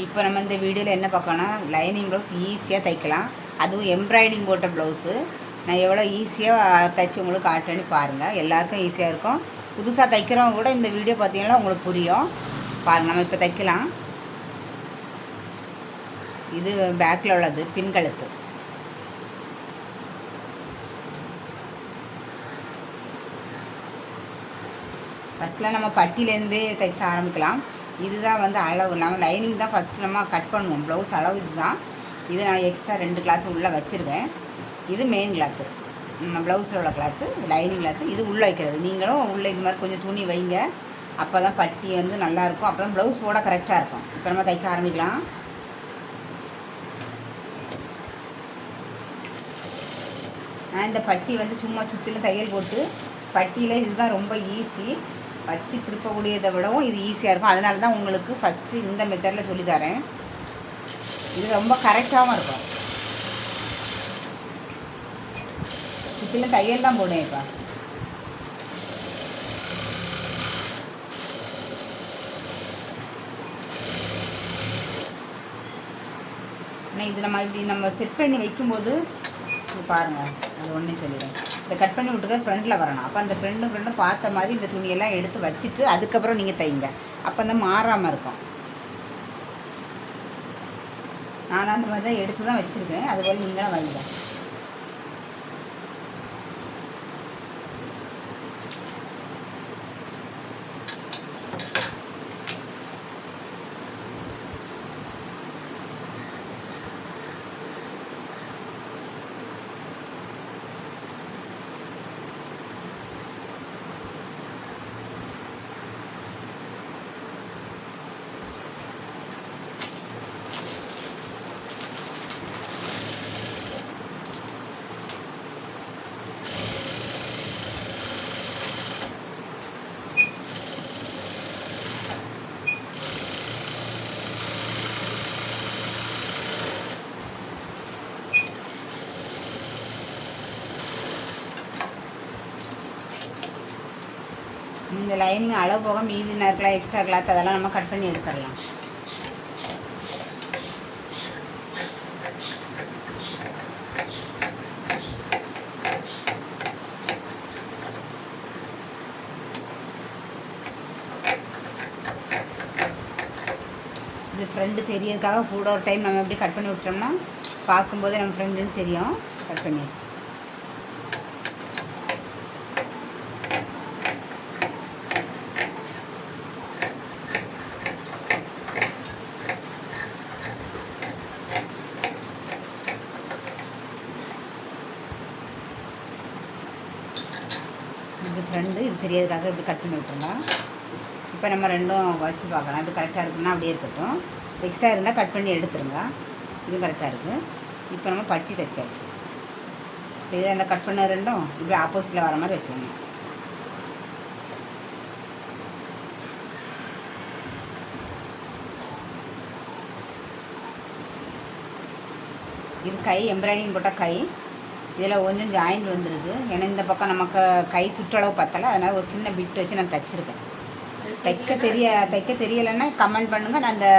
இப்போ நம்ம இந்த வீடியோவில் என்ன பார்க்கணும்னா லைனிங் ப்ளவுஸ் ஈஸியாக தைக்கலாம். அதுவும் எம்ப்ராய்டிங் போட்ட ப்ளவுஸு நான் எவ்வளோ ஈஸியாக தைச்சி உங்களுக்கு காட்டுறேன்னு பாருங்கள். எல்லாருக்கும் ஈஸியாக இருக்கும். புதுசாக தைக்கிறவங்க கூட இந்த வீடியோ பார்த்தீங்கன்னா உங்களுக்கு புரியும். பாருங்கள், நம்ம இப்போ தைக்கலாம். இது பேக்கில் உள்ளது பின்கழுத்து. ஃபஸ்ட்டில் நம்ம பட்டியிலேருந்தே தைச்ச ஆரம்பிக்கலாம். இதுதான் வந்து அளவு. நம்ம லைனிங் தான் ஃபஸ்ட்டு நம்ம கட் பண்ணுவோம். ப்ளவுஸ் அளவு இதுதான். இது நான் எக்ஸ்ட்ரா 2 கிளாத்து உள்ளே வச்சுருக்கேன். இது மெயின் கிளாத்து, நம்ம ப்ளவுஸில் உள்ள கிளாத்து, லைனிங் கிளாத்து. இது உள்ளே வைக்கிறது. நீங்களும் உள்ளே இது மாதிரி கொஞ்சம் துணி வைங்க. அப்போ தான் பட்டி வந்து நல்லாயிருக்கும். அப்போ தான் ப்ளவுஸ் போட கரெக்டாக இருக்கும். இப்போ நம்ம தைக்க ஆரம்பிக்கலாம். நான் இந்த பட்டி வந்து சும்மா சுற்றிலும் தையல் போட்டு பட்டியில் இதுதான் ரொம்ப ஈஸி. வச்சு திருப்பக்கூடியதை விடவும் இது ஈஸியாக இருக்கும். அதனால தான் உங்களுக்கு ஃபஸ்ட்டு இந்த மெத்தடில் சொல்லித்தரேன். இது ரொம்ப கரெக்டாகவும் இருக்கும். சுற்றிலும் தையல் தான் போடுவேன். இப்போ ஆனால் இது நம்ம இப்படி நம்ம செட் பண்ணி வைக்கும்போது பாருங்கள், அது ஒன்றே சொல்லிடுறேன். இதை கட் பண்ணி விட்டுருக்க ஃப்ரெண்டில் வரணும். அப்போ அந்த ஃப்ரெண்டும் பார்த்த மாதிரி இந்த துணியெல்லாம் எடுத்து வச்சுட்டு அதுக்கப்புறம் நீங்கள் தைங்க. அப்போ தான் மாறாமல் இருக்கும். நான் அந்த மாதிரி தான் எடுத்து தான் வச்சுருக்கேன். அதுபோல் நீங்களும் வைங்க. இந்த லைனிங் அளவு போக மீதி நேரத்தில் எக்ஸ்ட்ரா கிளாத் அதெல்லாம் நம்ம கட் பண்ணி எடுத்துடலாம். இது ஃப்ரெண்டு தெரியறதுக்காக கூட ஒரு டைம் நம்ம எப்படி கட் பண்ணி விட்டோம்னா பார்க்கும்போதே நம்ம ஃப்ரெண்டுன்னு தெரியும். கட் பண்ணியாச்சு. இது ஃப்ரெண்டு இது தெரியாததுக்காக இப்படி கட் பண்ணி விட்டுருந்தோம். இப்போ நம்ம ரெண்டும் வச்சு பார்க்கலாம். இது கரெக்டாக இருக்குன்னா அப்படியே இருக்கட்டும். எக்ஸ்ட்ரா இருந்தால் கட் பண்ணி எடுத்துருங்க. இது கரெக்டாக இருக்குது. இப்போ நம்ம பட்டி தைச்சாச்சு. இதை அந்த கட் பண்ண ரெண்டும் இப்படி ஆப்போசிட்டில் வர மாதிரி வச்சுக்கணும். இது கை எம்ப்ராய்டிங் போட்டால் கை. இதில் கொஞ்சம் ஜாயிண்ட் வந்துருக்கு. ஏன்னா இந்த பக்கம் நமக்கு கை சுற்றளவு பத்தலை. அதனால் ஒரு சின்ன பிட் வச்சு நான் தைச்சிருக்கேன். தைக்க தெரியலைன்னா கமெண்ட் பண்ணுங்கள். நான் அந்த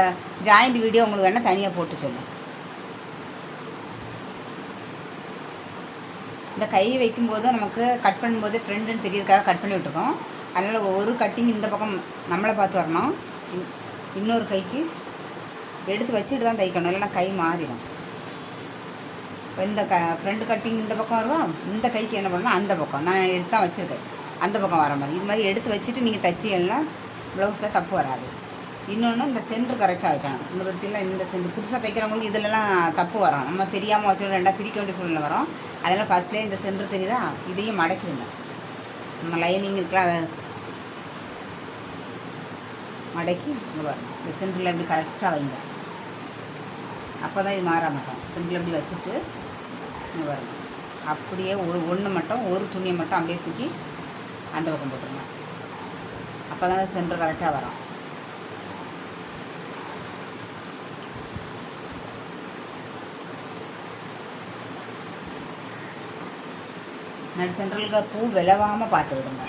ஜாயிண்ட் வீடியோ உங்களுக்கு வேணால் தனியாக போட்டு சொல்லுங்கள். இந்த கை வைக்கும்போது நமக்கு கட் பண்ணும்போது ஃப்ரெண்டுன்னு தெரியறதுக்காக கட் பண்ணி விட்டுருக்கோம். அதனால் ஒரு கட்டிங் இந்த பக்கம் நம்மளை பார்த்து வரணும். இன்னொரு கைக்கு எடுத்து வச்சுட்டு தான் தைக்கணும், இல்லைன்னா கை மாறிடும். இப்போ இந்த ஃப்ரெண்டு கட்டிங் இந்த பக்கம் வரும். இந்த கைக்கு என்ன பண்ணணும், அந்த பக்கம் நான் எடுத்து தான் வச்சுருக்கேன். அந்த பக்கம் வர மாதிரி இது மாதிரி எடுத்து வச்சுட்டு நீங்கள் தைச்சிங்கன்னா ப்ளவுஸில் தப்பு வராது. இன்னொன்று இந்த சென்டர் கரெக்டாக வைக்கணும். இந்த பற்றிலாம் இந்த சென்டர் புதுசாக தைக்கிறவங்களுக்கு இதிலலாம் தப்பு வரும். நம்ம தெரியாமல் வச்சு ரெண்டாக பிரிக்க வேண்டிய சூழ்நிலை வரும். அதனால் ஃபஸ்ட்லேயே இந்த சென்டர் தெரியுதா, இதையும் மடக்கிடுங்க. நம்ம லைனிங் இருக்கலாம் அதை மடக்கி இங்கே வரணும். இந்த சென்டரில் எப்படி கரெக்டாக வைங்க. அப்போ தான் இது மாற மாட்டோம். சென்டரில் எப்படி வச்சுட்டு இங்கே வரணும். அப்படியே ஒன்று மட்டும் ஒரு துணியை மட்டும் அப்படியே தூக்கி அந்த பக்கம் போட்டுருங்க. அப்போ தான் சென்டர் கரெக்டாக வரும். நடு சென்ட்ரலுக்கு பூ விளவாமல் பார்த்து விடுங்க.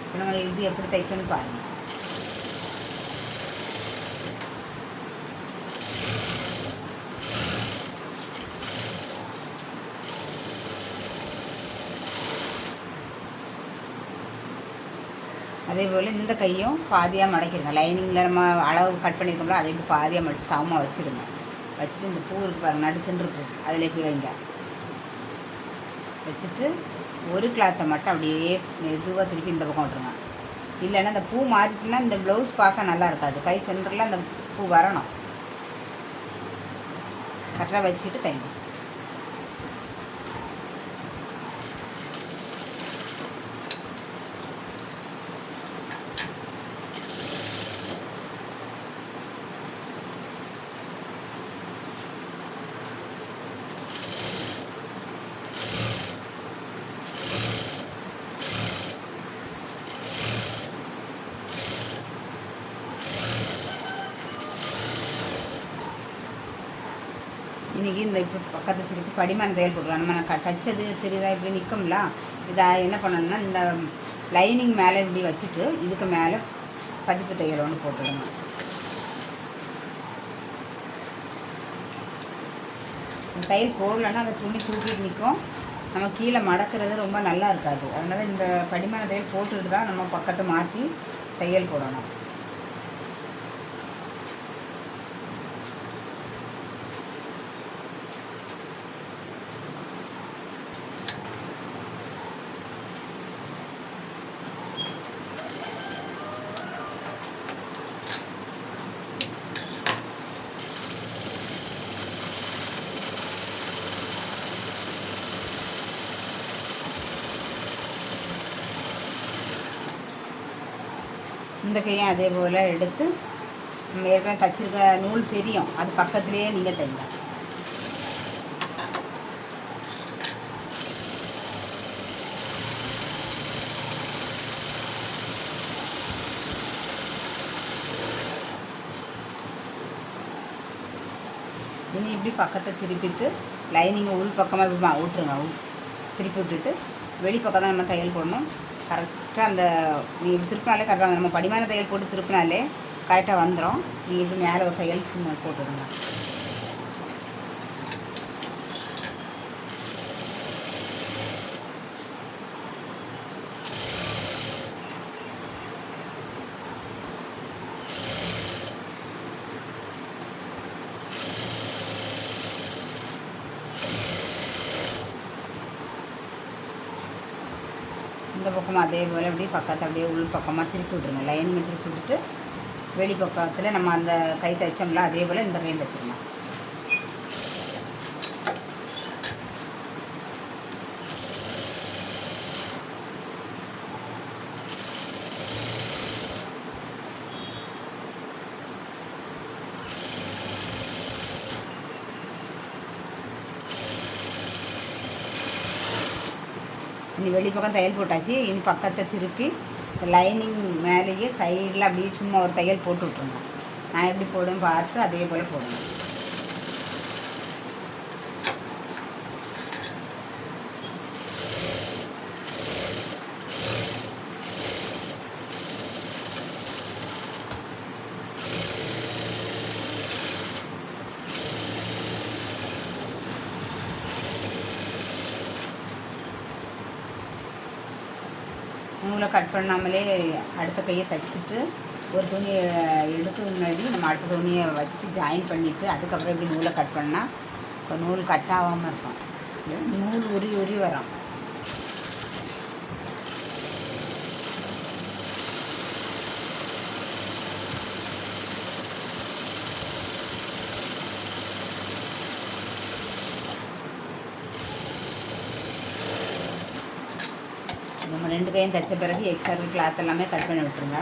இப்போ நம்ம இது எப்படி தைக்கணும்னு பாருங்கள். அதே போல் இந்த கையும் பாதியாக மடக்கிடுங்க. லைனிங்கில் நம்ம அளவு கட் பண்ணியிருக்கோம்ல அதை இப்படி பாதியாக மடித்து சமமாக வச்சுடுங்க. வச்சுட்டு இந்த பூ இருக்குது பாருங்கள், நடு சென்று இருக்குது, அதில் இப்படி வைங்க. வச்சுட்டு ஒரு கிளாத்தை மட்டும் அப்படியே மெதுவாக திருப்பி இந்த பக்கம் விட்டுருங்க. இல்லைன்னா இந்த பூ மாறிட்டுனா இந்த ப்ளவுஸ் பார்க்க நல்லா இருக்காது. கை சென்டரில் அந்த பூ வரணும். கரெக்டாக வச்சுட்டு தைங்க. இன்றைக்கி இந்த இப்போ பக்கத்து திருப்பி படிமான தையல் போட்டுக்கலாம். நம்ம தச்சது தெரியுதா இப்படி நிற்கும்ல, இதை என்ன பண்ணணும்னா இந்த லைனிங் மேலே இப்படி வச்சுட்டு இதுக்கு மேலே பதிப்பு தையல் ஒன்று போட்டுடுங்க. தையல் போடலன்னா அந்த துணி தூக்கிட்டு நிற்கும், நம்ம கீழே மடக்கிறது ரொம்ப நல்லா இருக்காது. அதனால் இந்த படிமான தையல் போட்டுக்கிட்டு தான் நம்ம பக்கத்தை மாற்றி தையல் போடணும். இந்த கையும் அதே போல் எடுத்து நம்ம ஏற்கனவே தச்சிருக்க நூல் தெரியும், அது பக்கத்துலேயே நீங்கள் தைங்க. இனி இப்படி பக்கத்தை திருப்பிட்டு லைனிங்கை உள் பக்கமாக இப்படி விட்டுருங்க. திருப்பி விட்டுட்டு வெளி பக்கம் தான் நம்ம தையல் போடணும். கரெக்டாக அந்த நீங்கள் திருப்பினாலே கரெக்டாக நம்ம படிமான தையல் போட்டு திருப்பினாலே கரெக்டாக வந்துடும். நீங்கள் இப்படி மேலே ஒரு தையல் சின்ன போட்டுடுங்க. இந்த பக்கமாக அதே போல் அப்படியே பக்கத்தை அப்படியே உள் பக்கமாக திருப்பி விட்ருங்க. லைனிங்கை திருப்பி விட்டுட்டு வெளி பக்கத்தில் நம்ம அந்த கை தைச்சோம்ல அதே போல் இந்த கையும் தைச்சிடலாம். இனி வெளி பக்கம் தையல் போட்டாச்சு. இனி பக்கத்தை திருப்பி லைனிங் மேலேயே சைடில் அப்படியே சும்மா ஒரு தையல் போட்டு விட்ருங்க. நான் எப்படி போடுவேன் பார்த்து அதே போல் போடுங்க. நூலை கட் பண்ணாமலே அடுத்த கையை தைச்சிட்டு ஒரு துணியை எடுத்து முன்னாடி நம்ம அடுத்த துணியை வச்சு ஜாயின் பண்ணிவிட்டு அதுக்கப்புறம் இப்படி நூலை கட் பண்ணால் இப்போ நூல் கட் ஆகாமல் இருக்கும். நூல் உரி உரி வரும். நம்ம ரெண்டு கையும் தைச்ச பிறகு எக்ஸ்ட்ரா கிளாத் எல்லாமே கட் பண்ணி விட்டுருங்க.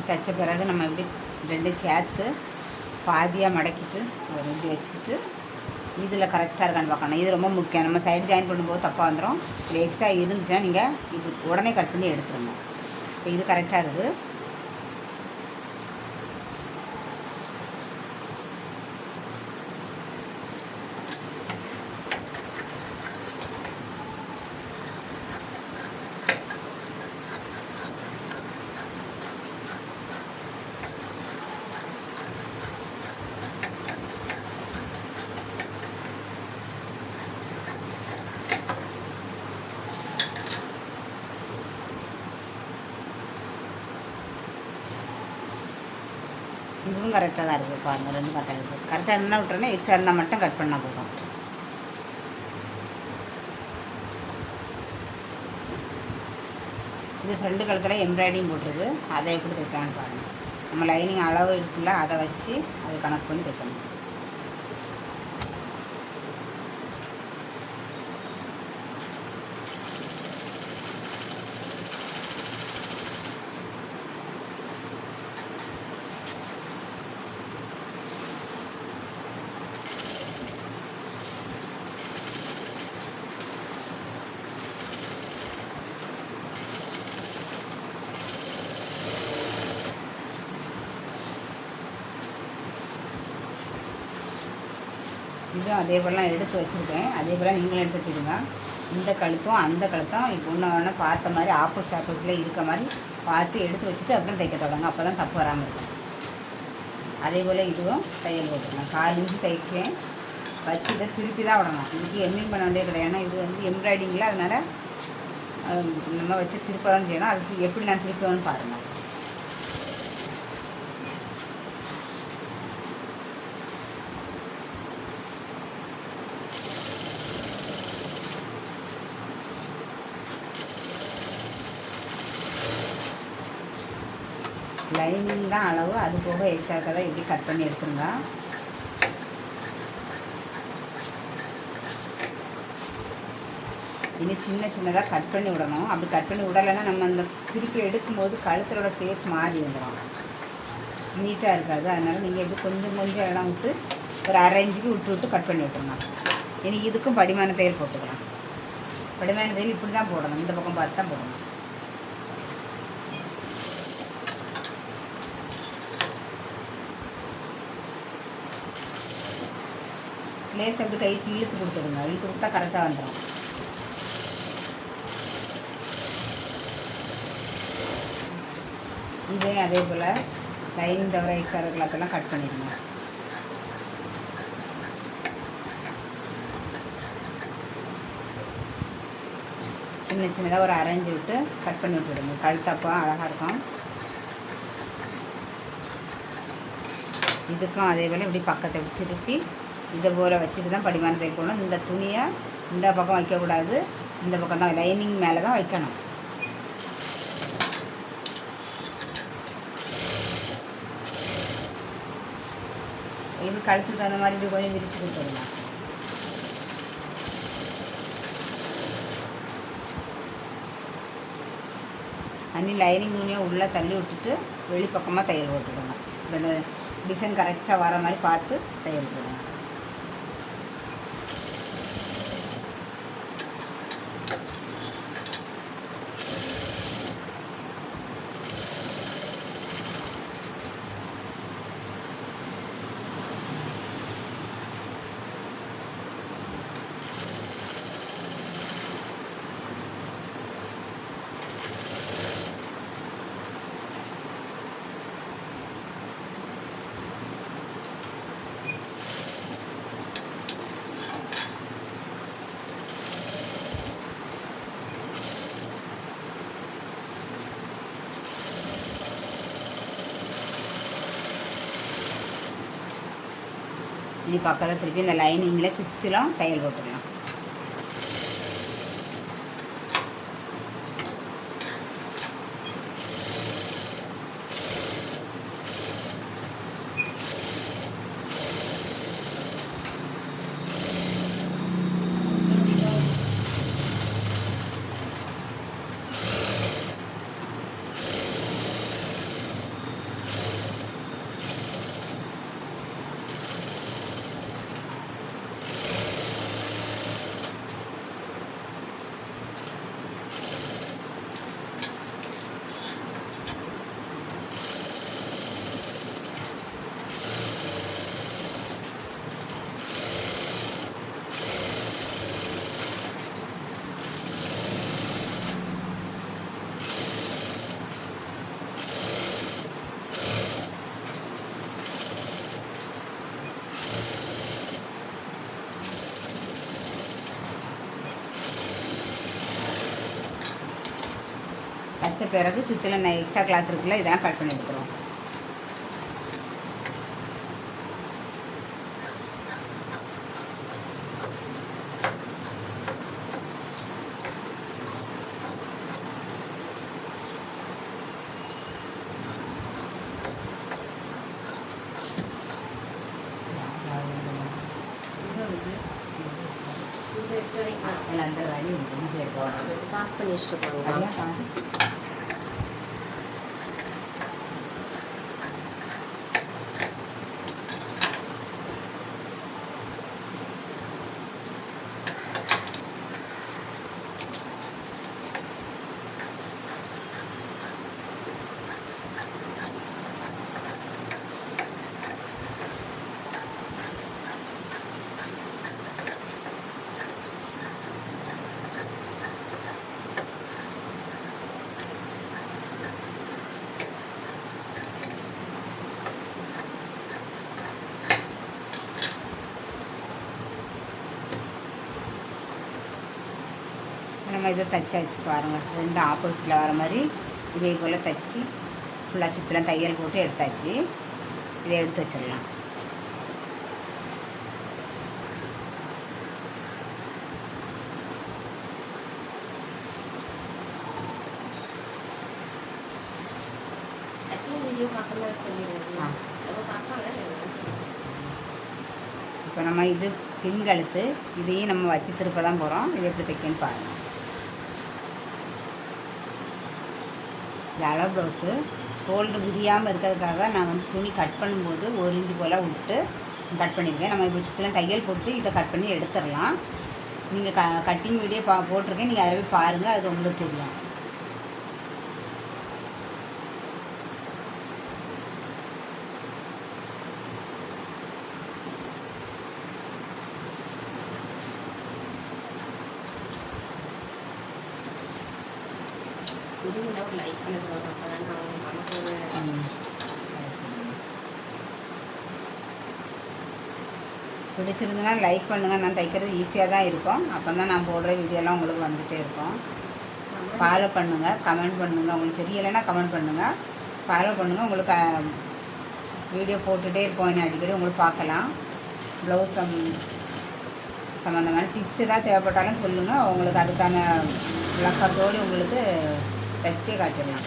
தைச்ச பிறகு நம்ம இப்படி ரெண்டு சேர்த்து பாதியாக மடக்கிட்டு ஒரு இப்படி வச்சுட்டு இதில் கரெக்டாக இருக்கான்னு பார்க்கணும். இது ரொம்ப முக்கியம். நம்ம சைடு ஜாயின் பண்ணும்போது தப்பாக வந்துடும். இது எக்ஸ்ட்ரா இருந்துச்சுன்னா நீங்கள் இப்படி உடனே கட் பண்ணி எடுத்துருங்க. இப்போ இது கரெக்டாக இருக்குது. இதுவும் கரெக்டாக தான் இருக்குது பாருங்கள், ரெண்டும் கரெக்டாக இருக்குது. கரெக்டாக இருந்தால் விட்டுறேன்னா எக்ஸ்ட்ரா இருந்தால் மட்டும் கட் பண்ணால் போதும். இது ஃப்ரெண்டு கழுத்தில் எம்ப்ராய்டிங் போட்டிருக்கு, அதை எப்படி தைக்கலான்னு பாருங்கள். நம்ம லைனிங் அளவு இருக்குல்ல, அதை வச்சு அதை கணக்கு பண்ணி தைக்கணும். இதுவும் அதே போலலாம் எடுத்து வச்சுருக்கேன், அதே போல் நீங்களும் எடுத்து வச்சுடுங்க. இந்த கழுத்தும் அந்த கழுத்தும் இப்போ ஒன்று பார்த்த மாதிரி ஆப்போசிட்டில் இருக்க மாதிரி பார்த்து எடுத்து வச்சுட்டு அப்புறம் தைக்க தொடங்க. அப்போ தான் தப்பு வராமல் இருக்கும். அதே போல் இதுவும் தையல் போட்டுருங்க. 4 இன்ச்சு தைக்கேன் வச்சு இதை திருப்பி தான் விடணும். இதுக்கு எம்மிங் பண்ண வேண்டிய கிடையாது. ஏன்னா இது வந்து எம்ப்ராய்டிங்கில், அதனால் நம்ம வச்சு திருப்ப தான் செய்யணும். அதுக்கு எப்படி நான் திருப்புவேன்னு பாருங்கள். லைனிங் தான் அளவு, அது போக எக்ஸ்ட்ரா தான் இப்படி கட் பண்ணி எடுத்துருங்க. இனி சின்ன சின்னதாக கட் பண்ணி விடணும். அப்படி கட் பண்ணி விடலைன்னா நம்ம அந்த திருப்பி எடுக்கும்போது கழுத்தோட ஷேப் மாறி வந்துடும், நீட்டாக இருக்காது. அதனால் நீங்கள் எப்படி கொஞ்சம் கொஞ்சம் இடம் விட்டு ஒரு 1/2 இன்ச்சுக்கு விட்டு விட்டு கட் பண்ணி விட்டுருங்க. இனி இதுக்கும் படிமான தையல் போட்டுக்கலாம். படிமான தையல் இப்படி தான் போடணும், இந்த பக்கம் பார்த்து தான் போடணும். லேஸ் அப்படி கழிச்சு இழுத்து கொடுத்துடுங்க. இழுத்து கொடுத்தா கரெக்டாக வந்துடும். இதே அதே போல் லைனிங் தவிர எக்ஸ்ட்ரா கிளாத்தெல்லாம் கட் பண்ணிடுங்க. சின்ன சின்னதாக ஒரு 1/2 இன்ச்சு விட்டு கட் பண்ணி விட்டுடுங்க. கழுத்தப்போ அழகாக இருக்கும். இதுக்கும் அதே போல் இப்படி பக்கத்தை விட்டு திருப்பி இதை போல் வச்சுட்டு தான் படிமான தையல் போடணும். இந்த துணியை இந்த பக்கம் வைக்கக்கூடாது, இந்த பக்கம் தான் லைனிங் மேலே தான் வைக்கணும். இது கழுத்துக்கு தகுந்த மாதிரி இப்படி கொஞ்சம் விரிச்சு கொடுத்துடலாம். அன்னி லைனிங் துணியை உள்ளே தள்ளி விட்டுட்டு வெளிப்பக்கமாக தையல் போட்டுடுங்க. இந்த டிசைன் கரெக்டாக வர மாதிரி பார்த்து தையல் போடுங்க. இனி பக்கத்தில் திருப்பி இந்த லைனிங்கில் சுற்றிலும் தையல் போட்டுக்கலாம். தச்ச பிறகு சுற்றில எக்ஸ்ட்ரா கிளாத் இருக்குல்ல, இதெல்லாம் கட் பண்ணி எடுத்துருவோம். போகலாம். பாஸ் பண்ணி வச்சுட்டு போகலாம். நம்ம இதை தைச்சாச்சு பாருங்கள், ரெண்டு ஆப்போசிட்டில் வர மாதிரி இதே போல் தைச்சி ஃபுல்லாக சுற்றிலாம் தையல் போட்டு எடுத்தாச்சு. இதை எடுத்து வச்சிடலாம். இப்போ நம்ம இது பின் கழுத்து, இதையும் நம்ம வச்சு திருப்ப தான் போகிறோம். இது எப்படி தைக்கன்னு பாருங்கள். இது அளவு ப்ளவுஸு ஷோல்டர் விரியாமல் இருக்கிறதுக்காக நான் வந்து துணி கட் பண்ணும்போது 1 இன்ச்சு போல் விட்டு கட் பண்ணியிருக்கேன். நம்ம இப்போ சுற்றிலாம் தையல் போட்டு இதை கட் பண்ணி எடுத்துடலாம். நீங்கள் கட்டிங் வீடியோ போட்டிருக்கேன், நீங்கள் அதை போய் பாருங்கள், அது உங்களுக்கு தெரியும். பிடிச்சிருந்ததுன்னா லைக் பண்ணுங்கள். நான் தைக்கிறது ஈஸியாக தான் இருக்கும். அப்போ தான் நான் போடுற வீடியோலாம் உங்களுக்கு வந்துகிட்டே இருக்கும். ஃபாலோ பண்ணுங்கள், கமெண்ட் பண்ணுங்கள். உங்களுக்கு தெரியலைன்னா கமெண்ட் பண்ணுங்கள், ஃபாலோ பண்ணுங்கள். உங்களுக்கு வீடியோ போட்டுகிட்டே இருப்போம். என்ன அடிக்கடி உங்களுக்கு பார்க்கலாம். ப்ளவுஸ் சம்மந்தமான டிப்ஸ் எதாவது தேவைப்பட்டாலும் சொல்லுங்கள். உங்களுக்கு அதுக்கான விளக்கத்தோடு உங்களுக்கு தைச்சே காட்டிடலாம்.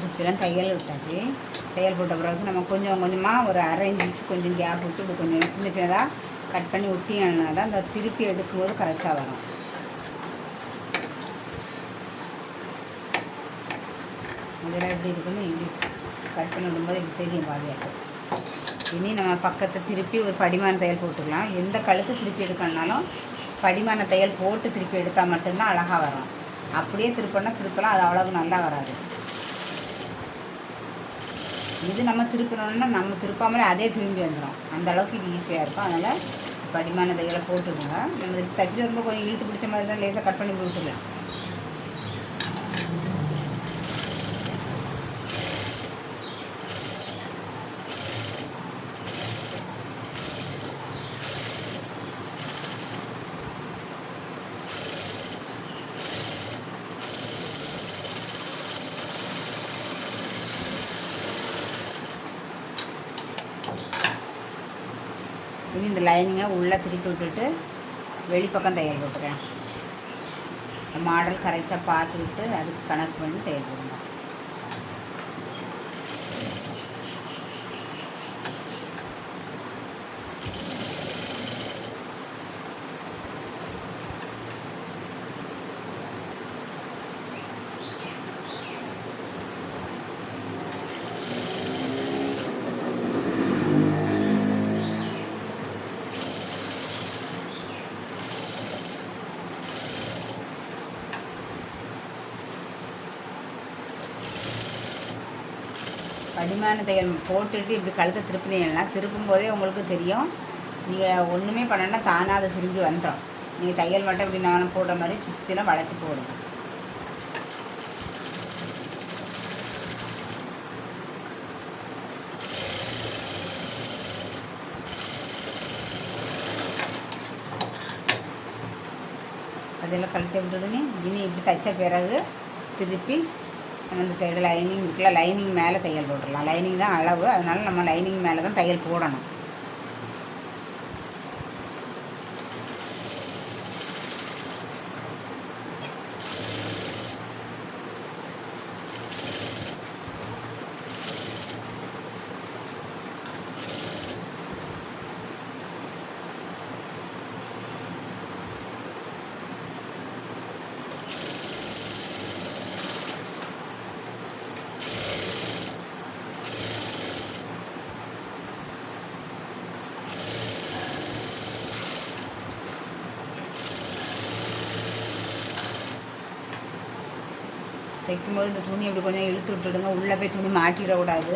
சுற்றிலாம் தையல் விட்டாச்சு. தையல் போட்ட பிறகு நம்ம கொஞ்சம் கொஞ்சமாக ஒரு அரை இன்ச்சுக்கு கொஞ்சம் கேப் விட்டு இப்படி கொஞ்சம் சின்ன சின்னதாக கட் பண்ணி ஒட்டினா தான் அந்த திருப்பி எடுக்கும்போது கரெக்டாக வரும். இதெல்லாம் எப்படி இருக்குன்னு இப்படி கட் பண்ணி விடும்போது இப்படி தெரியும் பாதியாக. இனி நம்ம பக்கத்தை திருப்பி ஒரு படிமான தையல் போட்டுக்கலாம். எந்த கழுத்து திருப்பி எடுக்கணுனாலும் படிமான தையல் போட்டு திருப்பி எடுத்தால் மட்டும்தான் அழகாக வரும். அப்படியே திருப்பலாம், அது அவ்வளோக்கு நல்லா வராது. இது நம்ம திருப்பினோன்னா நம்ம திருப்பாமலே அதே திரும்பி வந்துடும். அந்தளவுக்கு இது ஈஸியாக இருக்கும். அதனால் படிமான தையலை போட்டுடுங்க. நம்ம தைச்சிட்டு வரும்போது கொஞ்சம் இழுத்து பிடிச்ச மாதிரி தான் லேசாக கட் பண்ணி போட்டுக்கலாம். இனி இந்த லைனிங்கை உள்ளே திருப்பி விட்டுட்டு வெளிப்பக்கம் தையல் போட்டுக்கிறேன். மாடல் கரெக்டாக பார்த்துக்கிட்டு அதுக்கு கணக்கு பண்ணி தையல் போடுங்க. படிமான தையல் போட்டுட்டு இப்படி கழுத்தை திருப்பினீங்கன்னா திருப்பும் போதே உங்களுக்கு தெரியும். நீங்கள் ஒன்றுமே பண்ணனா தானாக அதை திரும்பி வந்துடும். நீங்கள் தையல் மட்டும் இப்படி நானும் போடுற மாதிரி சுற்றிலாம் வளைச்சி போடுங்க. அதெல்லாம் கழுத்தை விட்டுடுங்க. இனி இப்படி தைச்ச பிறகு திருப்பி நம்ம இந்த சைடு லைனிங் இருக்குல்ல, லைனிங் மேலே தையல் போட்டுடலாம். லைனிங் தான் அளவு, அதனால் நம்ம லைனிங் மேலே தான் தையல் போடணும். தைக்கும்போது இந்த துணி அப்படி கொஞ்சம் இழுத்து விட்டுடுங்க. உள்ளே போய் துணி மாட்டிடக்கூடாது.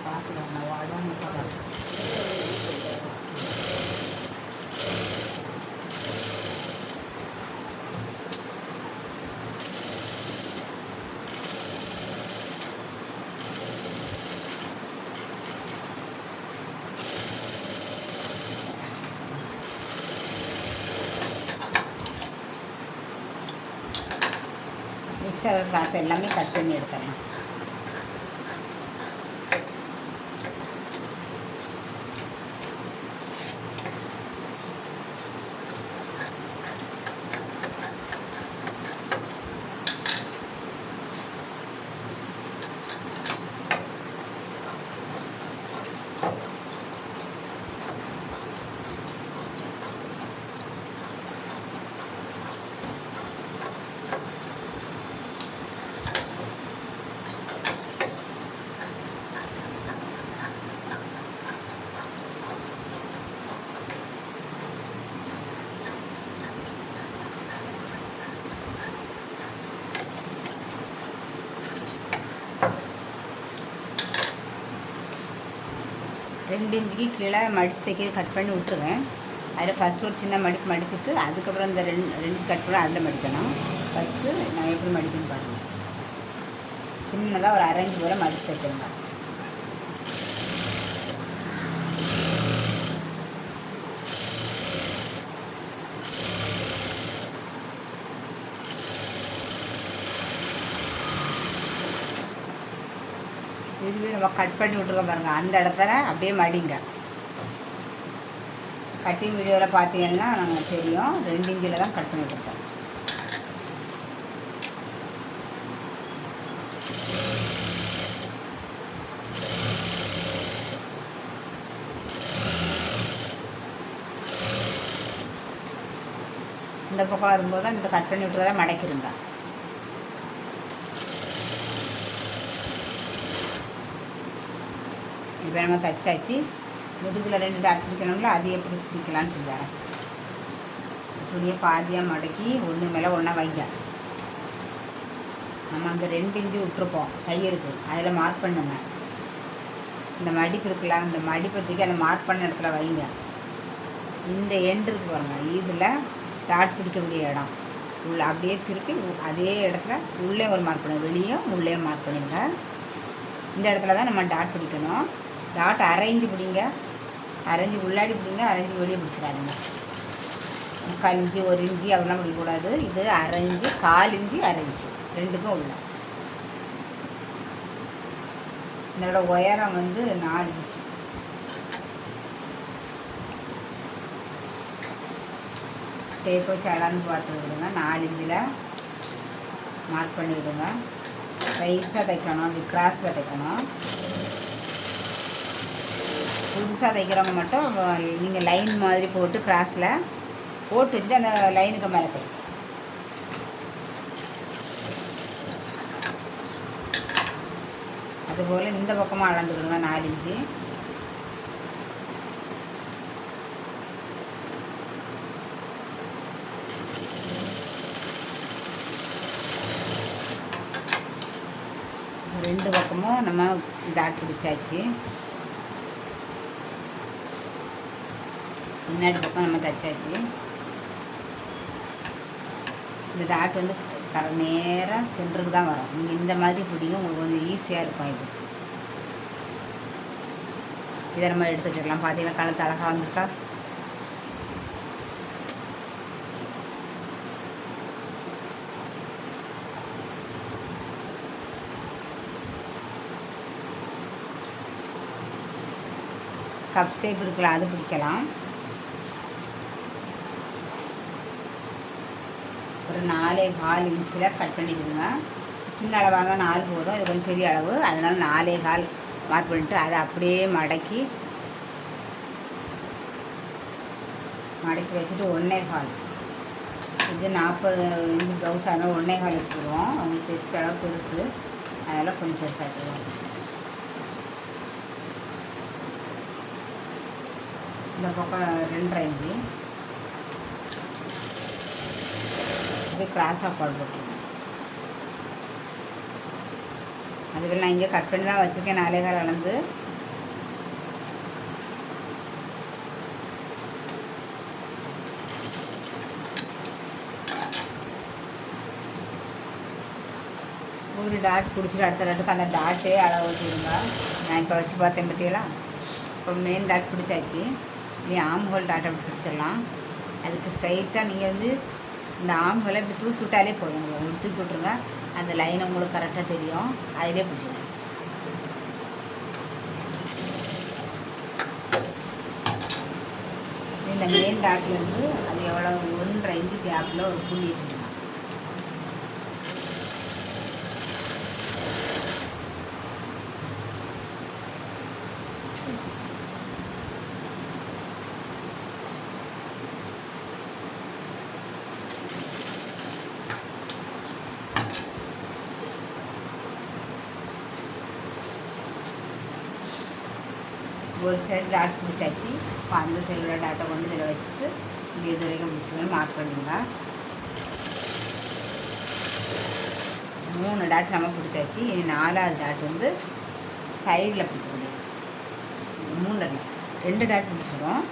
பார்த்துக்கலாம், நான் வாடாமல் மிக்சர் காற்று எல்லாமே கட் பண்ணி எடுத்துடலாம். ரெண்டு இன்ச்சுக்கு கீழே மடித்து தைக்கிறது கட் பண்ணி விட்டுருவேன். அதில் ஃபஸ்ட்டு ஒரு சின்ன மடிப்பு மடிச்சுட்டு அதுக்கப்புறம் இந்த ரெண்டு கட் பண்ணி அதில் மடிக்கணும். ஃபஸ்ட்டு நான் எப்படி மடிக்கணும்னு பாருங்கள். சின்னதாக ஒரு அரைஞ்சு போல் மடித்து தைச்சிருங்க. இதுவே நம்ம கட் பண்ணி விட்ருக்கோம் பாருங்கள், அந்த இடத்துல அப்படியே மடிங்க. கட்டிங் வீடியோவில் பார்த்தீங்கன்னா நாங்கள் தெரியும், 2 இன்ச்சில் தான் கட் பண்ணி விட்டுருக்கோம். இந்த பக்கம் வரும்போது தான் இந்த கட் பண்ணி விட்டுறத மடக்கிடுங்க. இப்போ நம்ம தைச்சாச்சு. முதுகில் 2 டாட் பிடிக்கணுங்களோ அது எப்படி பிடிக்கலான்னு சொல்லி தரேன். துணியை பாதியாக மடக்கி ஒன்று மேலே ஒன்றா வைங்க. நம்ம அங்கே 2 இன்ச்சு விட்டுருப்போம் தையலுக்கு, அதில் மார்க் பண்ணுங்க. இந்த மடிப்பு இருக்குல்ல, அந்த மடிப்பை தூக்கி அந்த மார்க் பண்ண இடத்துல வைங்க. இந்த எண்டு இருக்கு பாருங்கள், இதில் டாட் பிடிக்கக்கூடிய இடம் உள்ள அப்படியே திருப்பி அதே இடத்துல உள்ளே ஒரு மார்க் பண்ணுங்க, வெளியே உள்ளே மார்க் பண்ணிடுங்க. இந்த இடத்துல தான் நம்ம டாட் பிடிக்கணும். டாட் அரைஞ்சு பிடிங்க, அரைஞ்சி உள்ளாடி பிடிங்க, அரைஞ்சி வெளியே பிடிச்சிடாதுங்க. 3/4 இன்ச்சு 1 இன்ச்சு அப்படிலாம் பிடிக்கக்கூடாது. இது அரைஞ்சி 1/4 இன்ச்சு அரைஞ்சி ரெண்டுக்கும் உள்ள. இதோட உயரம் வந்து 4 இன்ச்சு. டேப் வச்சு அளந்து பார்த்து விடுங்க. 4 இன்ச்சில் மார்க் பண்ணி விடுங்க. ரைட்டாக தைக்கணும், அப்படி கிராஸில் தைக்கணும். புதுசாக தைக்கிறவங்க மட்டும் நீங்கள் லைன் மாதிரி போட்டு கிராஸில் போட்டு வச்சுட்டு அந்த லைனுக்கு மேலே தை. அதுபோல் இந்த பக்கமாக அளந்துக்கிடுங்க 4 இன்ச்சு. ரெண்டு பக்கமும் நம்ம டாட் பிடிச்சாச்சு. பின்னாடி பக்கம் நம்ம தைச்சாச்சு. இந்த டாட் வந்து நேராக சென்டருக்கு தான் வரும். நீங்கள் இந்த மாதிரி பிடிங்க, உங்களுக்கு கொஞ்சம் ஈஸியாக இருக்கும். இதை நம்ம எடுத்து வச்சுக்கலாம். பார்த்தீங்கன்னா கழுத்து அழகாக வந்திருக்கா. கப் ஷேப் இருக்குல்ல, அது பிடிக்கலாம். ஒரு 4.25 இன்ச்சில் கட் பண்ணிக்கோங்க. சின்ன அளவாக தான் 4 போதும், இது கொஞ்சம் பெரிய அளவு, அதனால் 4.25 மார்க் பண்ணிட்டு அதை அப்படியே மடக்கி வச்சுட்டு 1.25. இது 40 இன்ச்சு ப்ளவுஸ், அதனால் 1.25 வச்சுக்கிடுவோம். அவங்களுக்கு செஸ்ட் அளவு பெருசு, அதனால் கொஞ்சம் பெருசாக வச்சுக்குவோம். இந்த பக்கம் 2.5 இன்ச்சு அப்படியே கிராஸாக போட்டுருக்கோம். அதுவே நான் இங்கே கட் பண்ணி தான் வச்சுருக்கேன். 4.25 அளந்து. ஒரு டாட் பிடிச்சிட்டு அடுத்த டாட்டுக்கு அந்த டாட்டே அளவு வச்சுருங்க. நான் இப்போ வச்சு பார்த்தேன் பற்றியெல்லாம். இப்போ மெயின் டாட் பிடிச்சாச்சு. நீ ஆம்ஹோல் டாட் அப்படி பிடிச்சிடலாம். அதுக்கு ஸ்ட்ரைட்டாக நீங்கள் வந்து இந்த ஆம்ஹோலை இப்படி தூக்கி விட்டாலே போதும். உங்களுக்கு தூக்கி விட்ருங்க, அந்த லைன் உங்களுக்கு கரெக்டாக தெரியும். அதிலே பிடிச்சிடுங்க. இந்த மெயின் டாட்லேருந்து அது எவ்வளோ 1.5 இன்ச்சு கேப்பில் ஒரு புள்ளி வச்சுக்கலாம். ஒரு சைடு டாட் பிடிச்சாச்சு. இப்போ அந்த சைடோட டாட்டை கொண்டு இதில் வச்சுட்டு இங்கே இது வரைக்கும் பிடிச்சிக்கணும் மார்க் பண்ணுங்க. 3 டாட் நம்ம பிடிச்சாச்சு. இனி 4வது டாட் வந்து சைடில் பிடிக்க முடியாது. 2 டாட் பிடிச்சிருக்கோம்.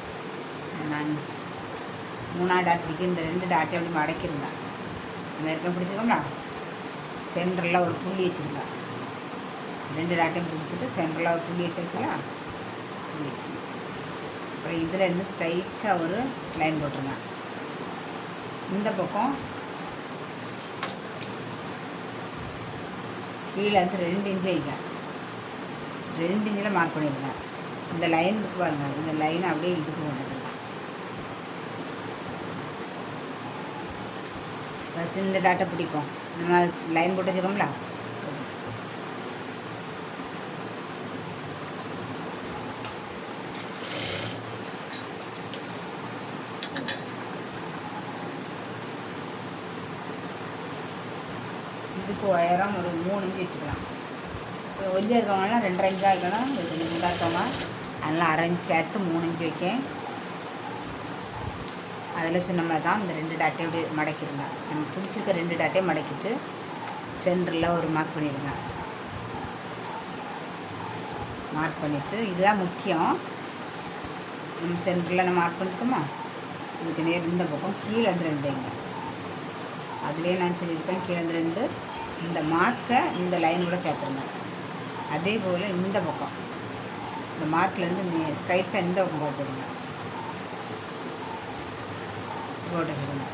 நான் 3வது டாட் பிடிக்க இந்த 2 டாட்டை அப்படி மடக்கிருங்க. நம்ம ஏற்கனவே பிடிச்சிருக்கோம்ல, சென்டரில் ஒரு புள்ளி வச்சுருங்க. 2 டாட்டையும் பிடிச்சிட்டு சென்டரில் ஒரு புள்ளி வச்சுக்கலாம். அப்புறம் இதில் இருந்து ஸ்ட்ரைட்டாக ஒரு லைன் போட்டுருங்க. இந்த பக்கம் கீழே வந்து 2 இன்ச்சு வைங்க. 2 இன்ச்சில் மார்க் பண்ணிடுங்க. இந்த லைன் இருக்கு பாருங்கள், இந்த லைனை அப்படியே இதுக்கு கொண்டுடுங்க. ஃபஸ்ட்டு இந்த டாட்டை பிடிப்போம். நம்ம லைன் போட்டு வச்சுக்கோங்களா, இதுக்கு உயரம் ஒரு 3 இன்ச்சு வச்சுக்கலாம். ஒல்லியாக இருக்கவங்கலாம் 2.5 இன்ச்சாக வைக்கணும். இது கொஞ்சம் குண்டாக இருக்கவங்க அதனால் 1/2 இன்ச்சு சேர்த்து 3 இன்ச்சு வைக்கேன். அதில் சொன்ன மாதிரி தான் இந்த 2 டாட்டையும் இப்படி மடக்கிடுங்க. நம்ம பிடிச்சிருக்க 2 டாட்டையும் மடக்கிட்டு சென்டரில் ஒரு மார்க் பண்ணிடுங்க. மார்க் பண்ணிவிட்டு இதுதான் முக்கியம். நம்ம சென்டரில் நம்ம மார்க் பண்ணிருக்கோமா, இதுக்கு நேர் இந்த பக்கம் கீழே வந்து 2 வைங்க. அதுலேயே நான் சொல்லியிருப்பேன், கீழே வந்து 2 இந்த மார்க்கை இந்த லைனோட சேர்த்துருங்க. அதே போல் இந்த பக்கம் இந்த மார்க்லேருந்து ஸ்ட்ரைட்டாக இந்த பக்கம் போட்டுருங்க. போட்டு வச்சுருங்க.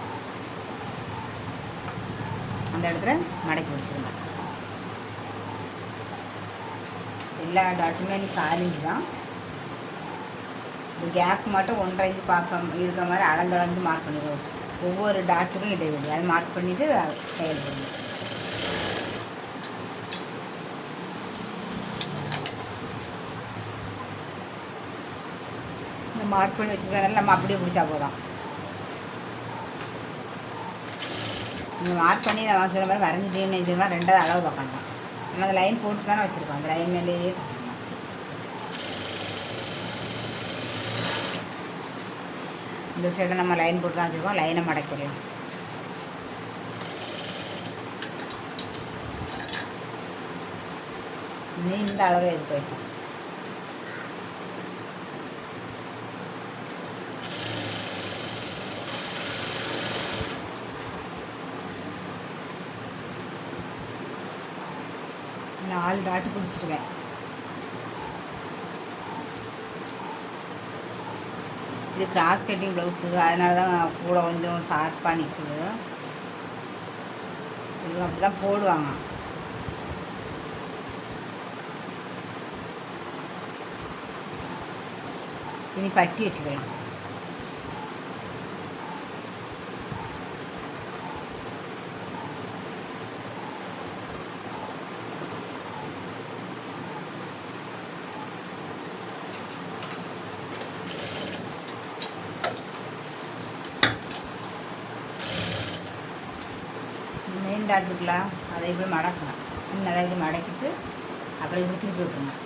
அந்த இடத்துல மடக்கி பிடிச்சிருங்க. எல்லா டாட்டுமே நீ 4 இன்ச்சு தான். இந்த கேப் மட்டும் 1.5 இன்ச்சு பார்க்க இருக்க மாதிரி அளந்து மார்க் பண்ணிடுவோம். ஒவ்வொரு டாட்டுக்கும் இடைவெளி அதை மார்க் பண்ணிவிட்டு தையல் போடுங்க. இந்த மார்க் பண்ணி வச்சுருக்கனால நம்ம அப்படியே பிடிச்சா போதும். நீங்கள் மார்க் பண்ணி நான் சொன்ன மாதிரி வரைஞ்சிட்டேன்னு வச்சுருக்கோம். 2வது அளவு பார்க்கணும். நம்ம அந்த லைன் போட்டு தானே வச்சுருக்கோம். அந்த லைன் மேலேயே வச்சுருக்கோம். இந்த சைடை நம்ம லைன் போட்டு தான் வச்சுருக்கோம். லைனை மடக்கிடலாம். இந்த அளவு இது போயிட்டோம். 4 டாட்டு பிடிச்சிடுவேன். இது கிராஸ் கட்டிங் ப்ளவுஸு, அதனால தான் கூட கொஞ்சம் ஷார்ப்பாக நிற்குது. இவங்க அப்படி தான் போடுவாங்க. இனி பட்டி வச்சுக்கலாம். மெயின் டாட் இருக்குல்ல, அதை இப்படி மடக்கலாம். சின்னதாக இப்படி மடக்கிட்டு அப்புறம் இப்படி திருப்பி விட்டுருங்க.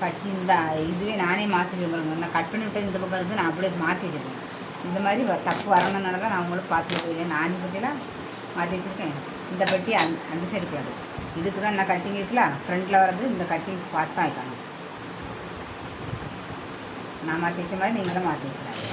பட்டி இந்த இதுவே நானே மாற்றி வச்சுருக்கேன். நான் கட் பண்ணி விட்டேன் இந்த பக்கம் இருக்குது, நான் அப்படியே மாற்றி வச்சுருக்கேன். இந்த மாதிரி தப்பு வரணுனால தான் நான் உங்களுக்கு பார்த்து வச்சுருக்கேன். நான் பற்றிலாம் மாற்றி வச்சுருக்கேன். இந்த பட்டி அந்த சைடு கூடாது. இதுக்கு தான் நான் கட்டிங் இருக்குல்ல, ஃப்ரண்ட்டில் வர்றது இந்த கட்டிங் பார்த்து தான் வைக்கணும். நான் மாற்றி வச்ச மாதிரி நீங்களும் மாற்றி வச்சுருக்கேன்.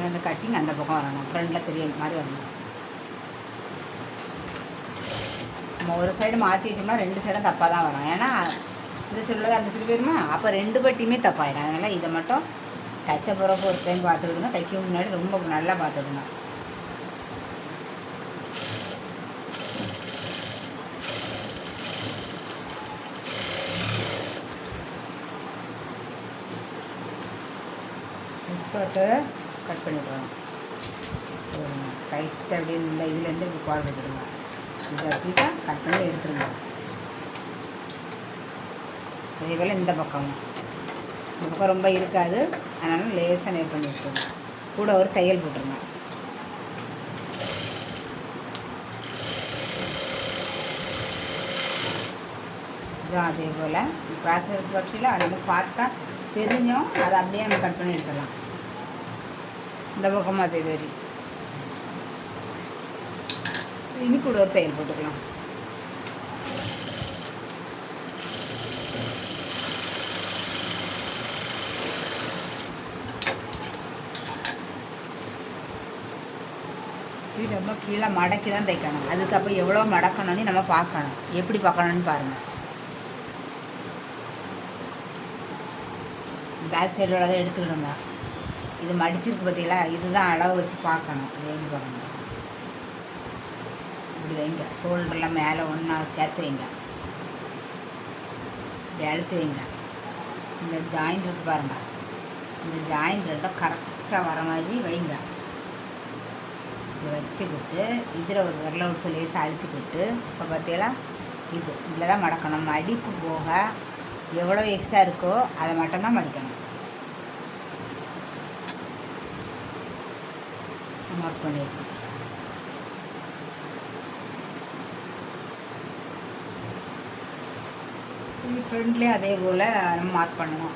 அந்த கட்டிங் அந்த பக்கம் வரணும், ஃப்ரண்டில் தெரிய மாதிரி வரணும். நம்ம ஒரு சைடு மாற்றி வச்சோம்னா 2 சைடும் தப்பாக தான் வரும். ஏன்னா இந்த சைடில் அந்த சைடு போயிருமா, அப்போ 2 பட்டியுமே தப்பாயிடும். அதனால் இதை மட்டும் தைச்ச பிறகு ஒரு டைம் பார்த்துக்கிடுங்க. தைக்க முன்னாடி ரொம்ப நல்லா பார்த்துக்கிடுங்க. முச்சோட்டு கட் பண்ணி விடுறோம். ஸ்ட்ரைட்டாக அப்படியே இந்த இதுலேருந்து இப்படி குழம்பு விட்டுடுங்க. இந்த பீஸாக கட் பண்ணி எடுத்துருங்க. அதே போல் இந்த பக்கமும் இந்த பக்கம் ரொம்ப இருக்காது, அதனால் லேசாக நேர் பண்ணி எடுத்துருங்க. கூட ஒரு தையல் போட்டுருங்க. இதுதான் அதே போல் கிராஸ் பற்றியில் அது வந்து பார்த்தா தெரிஞ்சோம், அதை அப்படியே நம்ம கட் பண்ணி எடுத்துடலாம். இந்த பக்கமாக அதே மாதிரி இனி கூட ஒரு தையல் போட்டுக்கலாம். இது ரொம்ப கீழே மடக்கி தான் தைக்கணும். அதுக்கப்புறம் எவ்வளோ மடக்கணும்னு நம்ம பார்க்கணும். எப்படி பார்க்கணுன்னு பாருங்கள். பேக் சைடோட தான் எடுத்துக்கிடுங்க. இது மடிச்சிருக்கு பார்த்தீங்களா, இதுதான் அளவு வச்சு பார்க்கணும். இது எப்படி பார்க்கணும், இப்படி வைங்க. ஷோல்டர்லாம் மேலே ஒன்றா சேர்த்து வைங்க, இப்படி அழுத்து வைங்க. இந்த ஜாயிண்ட் இருக்கு பாருங்கள், இந்த ஜாயிண்ட் ரெண்டும் கரெக்டாக வர மாதிரி வைங்க. இப்படி வச்சுக்கிட்டு இதில் ஒரு விரலை விட்டு லேசாக அழுத்திக்கிட்டு, இப்போ பார்த்தீங்களா இது இதில் தான் மடக்கணும். மடிப்பு போக எவ்வளோ எக்ஸ்ட்ரா இருக்கோ அதை மட்டும்தான் மடிக்கணும். மார்க் பண்ணி வச்சு இது ஃப்ரண்ட்லேயே அதே போல் நம்ம மார்க் பண்ணணும்.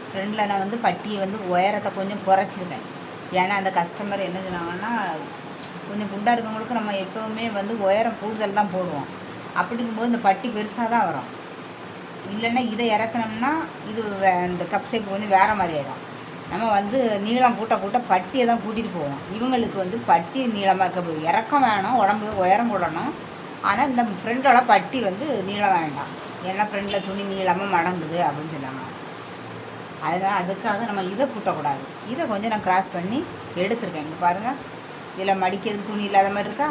ஃப்ரண்டில் நான் வந்து பட்டியை வந்து உயரத்தை கொஞ்சம் குறைச்சிருக்கேன். ஏன்னா அந்த கஸ்டமர் என்ன சொன்னாங்கன்னா, கொஞ்சம் குண்டாக இருக்கவங்களுக்கு நம்ம எப்போவுமே வந்து உயரம் கூடுதல் தான் போடுவோம். அப்படிங்கும்போது இந்த பட்டி பெருசாக தான் வரும். இல்லைன்னா இதை இறக்கணும்னா இது இந்த கப் ஷேப் வந்து வேறு மாதிரி ஆயிடும். நம்ம வந்து நீளம் கூட்ட கூட்ட பட்டியை தான் கூட்டிகிட்டு போவோம். இவங்களுக்கு வந்து பட்டி நீளமாக இருக்க முடியும். இறக்கம் வேணும், உடம்பு உயரம் போடணும். ஆனால் இந்த ஃப்ரெண்டோட பட்டி வந்து நீளம் வேண்டாம், ஏன்னா ஃப்ரெண்டில் துணி நீளமாக மடங்குது அப்படின்னு சொன்னாங்க. அதனால் அதுக்காக நம்ம இதை கூட்டக்கூடாது. இதை கொஞ்சம் நான் கிராஸ் பண்ணி எடுத்துருக்கேன். இங்கே பாருங்கள், இதில் மடிக்கிறதுக்கு துணி இல்லாத மாதிரி இருக்கா,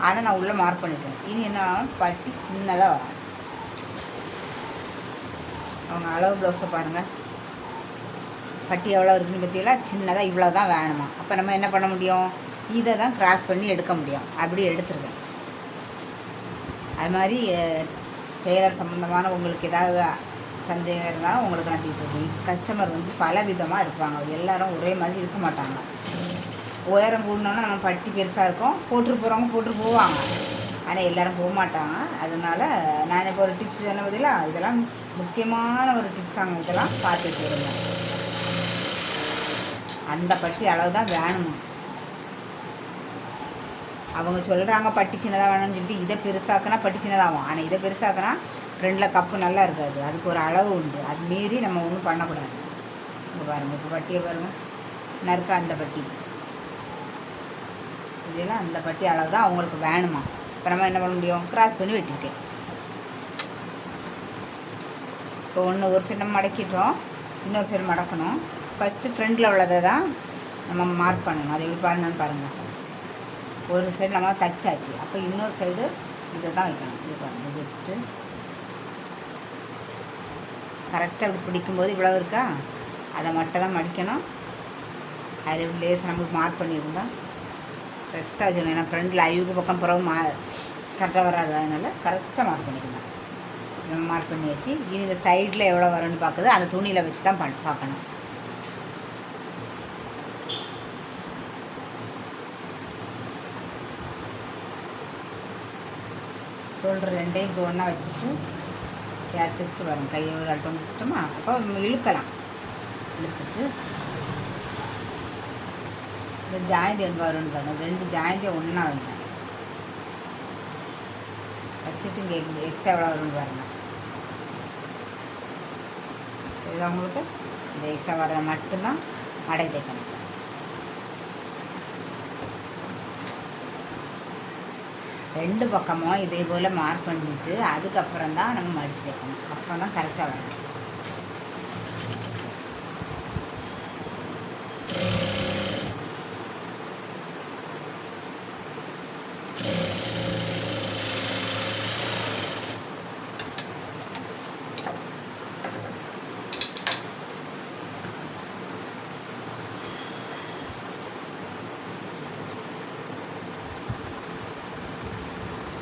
ஆனால் நான் உள்ளே மார்க் பண்ணிட்டேன். இனி என்ன பட்டி சின்னதாக வரும். அவங்க அளவு ப்ளவுஸை பாருங்கள், பட்டி எவ்வளோ இருக்குன்னு பார்த்தீங்களா, சின்னதாக இவ்வளோ தான் வேணுமா. அப்போ நம்ம என்ன பண்ண முடியும், இதை தான் கிராஸ் பண்ணி எடுக்க முடியும். அப்படி எடுத்துருக்கேன். அது மாதிரி டெய்லர் சம்மந்தமான உங்களுக்கு ஏதாவது சந்தேகம் இருந்தாலும் உங்களுக்கு நான் தீர்த்துருக்கேன். கஸ்டமர் வந்து பல விதமாக இருப்பாங்க, எல்லாரும் ஒரே மாதிரி இருக்க மாட்டாங்க. உயரம் கூடணுன்னா நம்ம பட்டி பெருசாக இருக்கும், போட்டு போகிறவங்க போட்டு போவாங்க, ஆனால் எல்லோரும் போக மாட்டாங்க. அதனால் நான் இப்போ ஒரு டிப்ஸ் சொன்ன பதிலா இதெல்லாம் முக்கியமான ஒரு டிப்ஸாங்க. இதெல்லாம் பார்த்து வச்சுருங்க. அந்த பட்டி அளவு தான் வேணுமா. அவங்க சொல்கிறாங்க பட்டி சின்னதாக வேணும்னு சொல்லிட்டு இதை பெருசாக்குனா பட்டி சின்னதாகும், ஆனால் இதை பெருசாக்குனா ஃப்ரெண்டில் கப்பு நல்லா இருக்காது. அதுக்கு ஒரு அளவு உண்டு, அது மீறி நம்ம ஒன்றும் பண்ணக்கூடாது. இங்கே பாருங்கள், இப்போ பட்டியை பாருங்கள், நறுக்க அந்த பட்டி இதெல்லாம் அந்த பட்டி அளவு தான் அவங்களுக்கு வேணுமா. இப்போ நம்ம என்ன பண்ண முடியும், கிராஸ் பண்ணி வெட்டிருக்கேன். இப்போ ஒரு சைடு நம்ம மடக்கிட்டோம், இன்னொரு சைடு மடக்கணும். ஃபஸ்ட்டு ஃப்ரண்டில் உள்ளதை தான் நம்ம மார்க் பண்ணணும். அதை எப்படி பண்ணணும்னு பாருங்கள். ஒரு சைடு நம்ம தச்சாச்சு, அப்போ இன்னொரு சைடு இதை தான் வைக்கணும். இது பாருங்கள், இது வச்சுட்டு கரெக்டாக இப்படி பிடிக்கும்போது இவ்வளோ இருக்கா, அதை மட்டும் தான் மடிக்கணும். அதில் எப்படி லேசாக நம்மளுக்கு மார்க் பண்ணிடுங்க. கரெக்டாக வச்சுக்கணும், ஏன்னா ஃப்ரண்டில் ஐவுக்கு பக்கம் பிறகு கரெக்டாக வராது, அதனால் கரெக்டாக மார்க் பண்ணிக்கணும். நம்ம மார்க் பண்ணி வச்சு இனி இந்த சைடில் எவ்வளோ வரும்னு பார்க்குது, அந்த துணியில் வச்சு தான் பார்க்கணும். ஷோல்டர் ரெண்டையும் இப்போ ஒன்றா வச்சுட்டு சேர்த்து வச்சுட்டு வரும். கையை ஒரு அழுத்தம் கொடுத்துட்டோமா, அப்போ இழுக்கலாம். இழுத்துட்டு இந்த ஜாயிண்ட் எங்கே வரும்னு பாருங்கள், 2 ஜாயிண்ட்டையும் ஒன்றா வைங்க. வச்சுட்டு இங்கே எக்ஸ்ட்ரா எவ்வளோ வரும்னு பாருங்கள். இதுதான் உங்களுக்கு இந்த எக்ஸ்ட்ரா வரதை மட்டும்தான் மடை தைக்கணும். ரெண்டு பக்கமும் இதே போல் மார்க் பண்ணிவிட்டு அதுக்கப்புறம் தான் நம்ம மடித்து தைக்கணும். அப்போ தான் கரெக்டாக வரும்.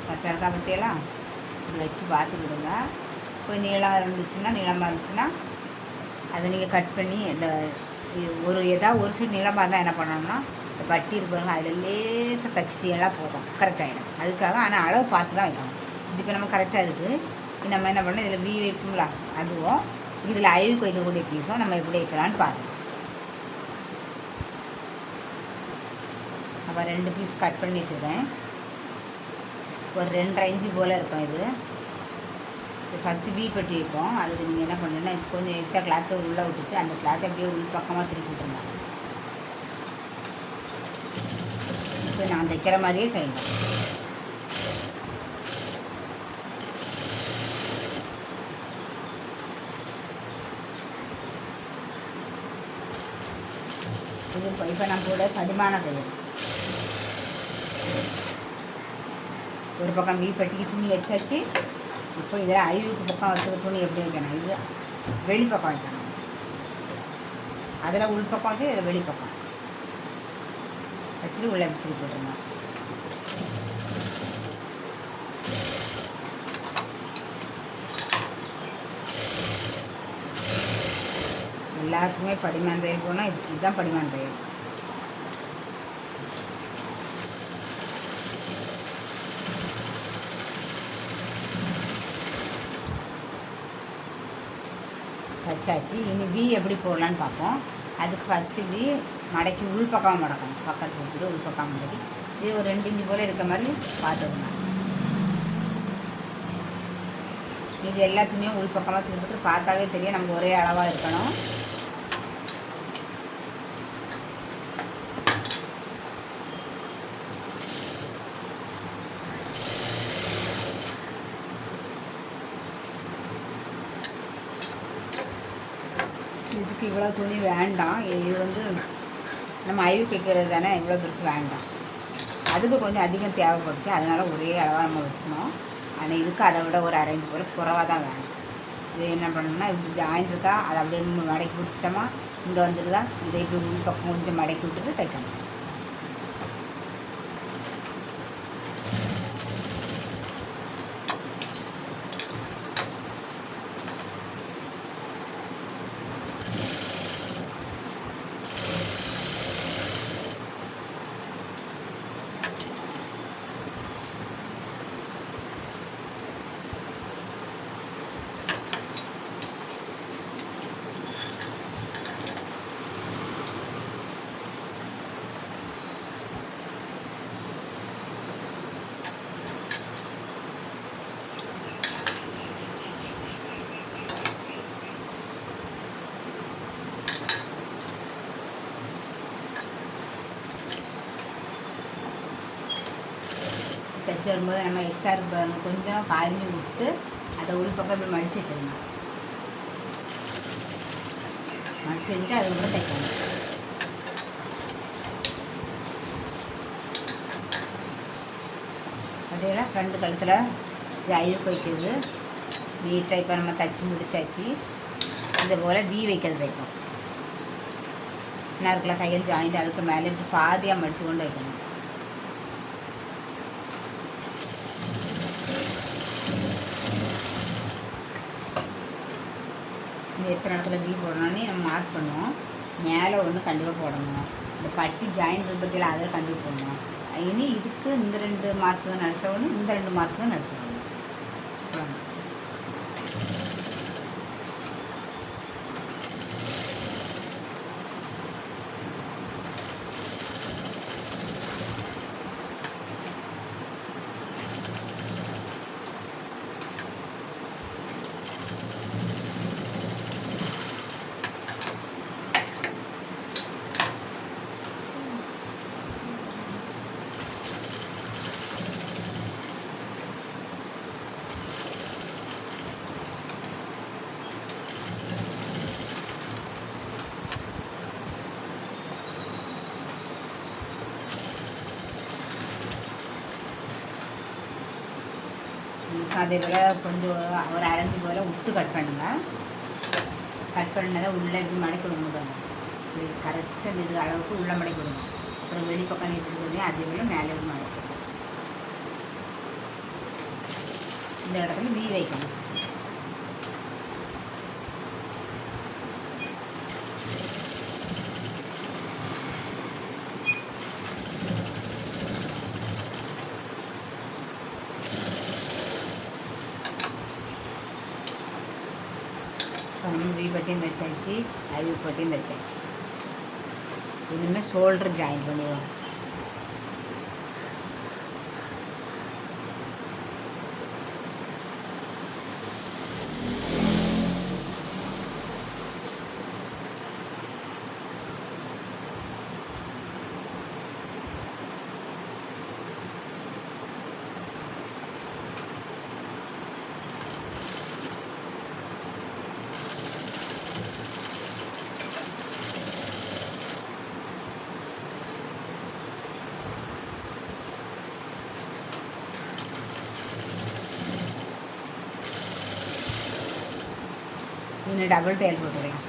கரெக்டாக இருக்கா பற்றியெல்லாம் இப்படி வச்சு பார்த்துக்கிடுங்க. இப்போ நீளம் இருந்துச்சுன்னா, நீளமாக இருந்துச்சுன்னா அதை நீங்கள் கட் பண்ணி இந்த ஏதாவது ஒரு சைடு நீளமாக இருந்தால் என்ன பண்ணணும்னா, இந்த பட்டி இருப்பாங்க அதில் லேசாக தச்சிட்டியெல்லாம் போதும், கரெக்டாகிடும். அதுக்காக ஆனால் அளவு பார்த்து தான் வைக்கணும். இது இப்போ நம்ம கரெக்டாக இருக்குது. நம்ம என்ன பண்ணோம், இதில் வீ வைப்போங்களா, அதுவும் இதில் ஐவுக்கு வைக்கக்கூடிய பீஸும் நம்ம எப்படி வைக்கலான்னு பாருங்கள். அப்போ 2 பீஸ் கட் பண்ணி வச்சுருக்கேன். ஒரு 2.5 இன்ச்சு போல் இருக்கும். இது ஃபஸ்ட்டு வீ பட்டி வைப்போம். அதுக்கு நீங்கள் என்ன பண்ணுன்னா, கொஞ்சம் எக்ஸ்ட்ரா கிளாத்தை உள்ளே விட்டுட்டு அந்த கிளாத்தை அப்படியே உள் பக்கமாக திருப்பி விட்டுருங்க. இப்போ நான் தைக்கிற மாதிரியே தைங்க. இது இப்போ நான் கூட படிமான தையல். ஒரு பக்கம் வீ பட்டிக்கு துணி வச்சாச்சு. இப்போ இதில் ஐவுக்கு பக்கம் வச்சுக்க துணி எப்படி வைக்கணும், இது வெளிப்பக்கம் வைக்கணும். அதில் உள்பக்கம் வச்சு இதில் வெளிப்பக்கம் வச்சுட்டு உள்ளே திருப்பி போட்டுருங்க. எல்லாத்துக்குமே படிமான தையல் போனால் இதுதான் படிமான தையல். வச்சாச்சு. இனி வீ எப்படி போடலான்னு பார்ப்போம். அதுக்கு ஃபஸ்ட்டு வீ மடக்கி உள் பக்கம் மடக்கணும். பக்கத்து வச்சுட்டு உள் பக்கம் மடக்கி இது ஒரு 2 இன்ச்சு போல் இருக்க மாதிரி பார்த்துக்கணும். இது எல்லாத்துக்குமே உள் பக்கமாக திருப்பிட்டு பார்த்தாவே தெரியும் நமக்கு ஒரே அளவாக இருக்கணும். நமக்கு இவ்வளோ துணி வேண்டாம். இது வந்து நம்ம ஐவி கேட்குறது தானே, இவ்வளோ பெருசு வேண்டாம். அதுக்கு கொஞ்சம் அதிகம் தேவைப்பட்டுச்சு, அதனால் ஒரே அளவாக நம்ம வெட்டணும். ஆனால் இதுக்கு அதை விட ஒரு 1/2 இன்ச் போல் குறைவாக தான் வேணும். இது என்ன பண்ணணும்னா, இப்படி ஜாயின் இருக்கா, அதை அப்படியே மடக்கி பிடிச்சிட்டோமா, இங்கே வந்துடுதா, இதை இப்படி உள் பக்கம் கொஞ்சம் மடக்கி விட்டுட்டு தைக்கணும். தைச்சிட்டு வரும்போது நம்ம எக்ஸ்ட்ரா இருக்க கொஞ்சம் காய்ஞ்சி விட்டு அதை உள் பக்கம் இப்படி மடித்து வச்சிடணும். மடித்து வச்சுட்டு அதுக்கப்புறம் தைக்கணும். அதெல்லாம் ஃப்ரண்ட் கழுத்தில் இது ஐவுக்கு வைக்கிறது நீட்டாக. இப்போ நம்ம தைச்சி முடிச்சாச்சு. இது போல் வி வைக்கிறது தைக்கும். நறுக்கில் தையல் ஜாயிண்ட் அதுக்கு மேலே இப்படி பாதியாக மடித்து கொண்டு வைக்கணும். எத்தனை இடத்துல வி போடணும்னு நம்ம மார்க் பண்ணுவோம். மேலே ஒன்று கண்டிப்பாக போடணும். இந்த பட்டி ஜாயின் பற்றியில் அதில் கண்டிப்பாக போடணும். இனி இதுக்கு இந்த 2 மார்க்கு நடிச்ச ஒன்று, இந்த 2 மார்க்கு நடிச்ச ஒன்று. அதே போல் கொஞ்சம் ஒரு 1/2 இன்ச் போல் விட்டு கட் பண்ணுங்கள். கட் பண்ணதை உள்ளே இப்படி மடக்கி விடுங்க. இது கரெக்டாக இது அளவுக்கு உள்ளே மடக்கி விடுங்க. அப்புறம் வெளிப்பக்கம் நீட்டு அதே போல் மேலே இப்படி மடக்கி இந்த இடத்துல வி வைக்கணும். வி பட்டியும் தைச்சாச்சு, ஐவி பட்டியும் தைச்சாச்சு. இனிமேல் ஷோல்டர் ஜாயின் பண்ணிடுவோம். இன்னும் டபுள் தையல் போட்டுக்கலாம்.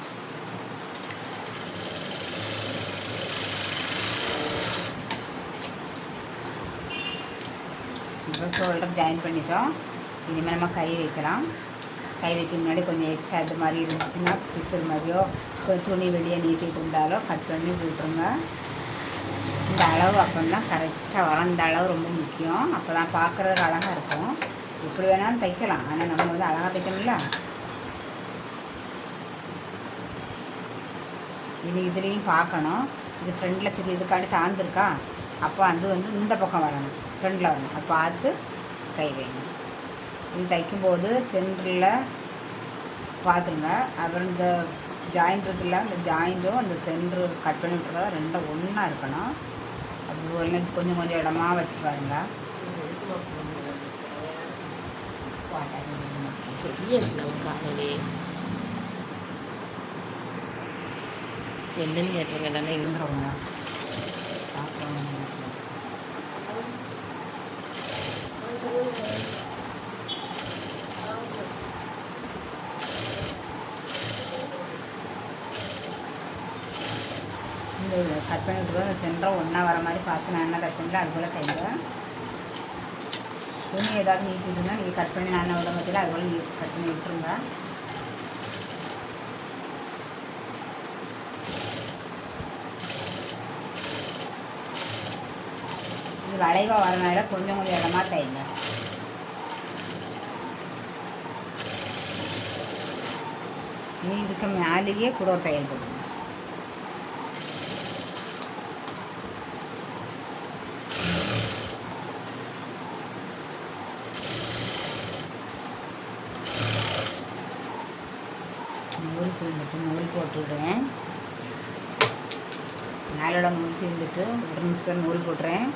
இப்போ ஷோல்டர் ஜாயின் பண்ணிட்டோம். இனிமேல் நம்ம கை வைக்கலாம். கை வைக்க முன்னாடி கொஞ்சம் எக்ஸ்ட்ரா இது மாதிரி இருந்துச்சுன்னா பிசுறு மாதிரியோ துணி வெளியே நீட்டிட்டு இருந்தாலோ கட் பண்ணி விட்டுருங்க. இந்த அளவு அப்போன்னா கரெக்டாக வர, இந்த அளவு ரொம்ப முக்கியம். அப்போ தான் பார்க்குறதுக்கு அழகாக இருக்கும். எப்படி வேணாலும் தைக்கலாம், ஆனால் நம்ம வந்து அழகாக தைக்கணும்ல. இது இதுலேயும் பார்க்கணும். இது ஃப்ரெண்டில் இதுக்காண்டி தாழ்ந்துருக்கா, அப்போ அது வந்து இந்த பக்கம் வரணும், ஃப்ரெண்டில் வரணும். அப்போ பார்த்து கை வைங்க. இது தைக்கும்போது சென்டரில் பார்த்துருங்க. அப்புறம் இந்த ஜாயிண்ட் இருக்குல்ல, அந்த ஜாயிண்ட்டும் அந்த சென்ட்ரு கட் பண்ணி விட்டுருக்கா ரெண்டும் ஒன்றா இருக்கணும். அப்படி ஒரு கொஞ்சம் கொஞ்சம் இடமா வச்சு பாருங்கள். என்னன்னு கேட்டுருங்க தானே இருந்துருவாங்க சாப்பிட்றவங்க. இந்த கட் பண்ணி விட்டு சென்டராக ஒன்றா வர மாதிரி பார்த்து நான் என்ன தச்சேன்ல அது போல் தைங்க. துணி ஏதாவது நீட்டிட்டுருந்தா நீங்கள் கட் பண்ணி நான் என்ன விட மாட்டேல அது போல் கட் பண்ணி விட்டுருங்க. இது வளைவாக வரனால கொஞ்சம் கொஞ்சம் இடமா தைங்க. இனி இதுக்கு மேலேயே கூட ஒரு தையல் போடுங்க. நூல் தீர்ந்துட்டு நூல் போட்டு விடுறேன். மேலோட நூல் தீர்ந்துட்டு ஒரு நிமிஷம் நூல் போட்டுறேன்.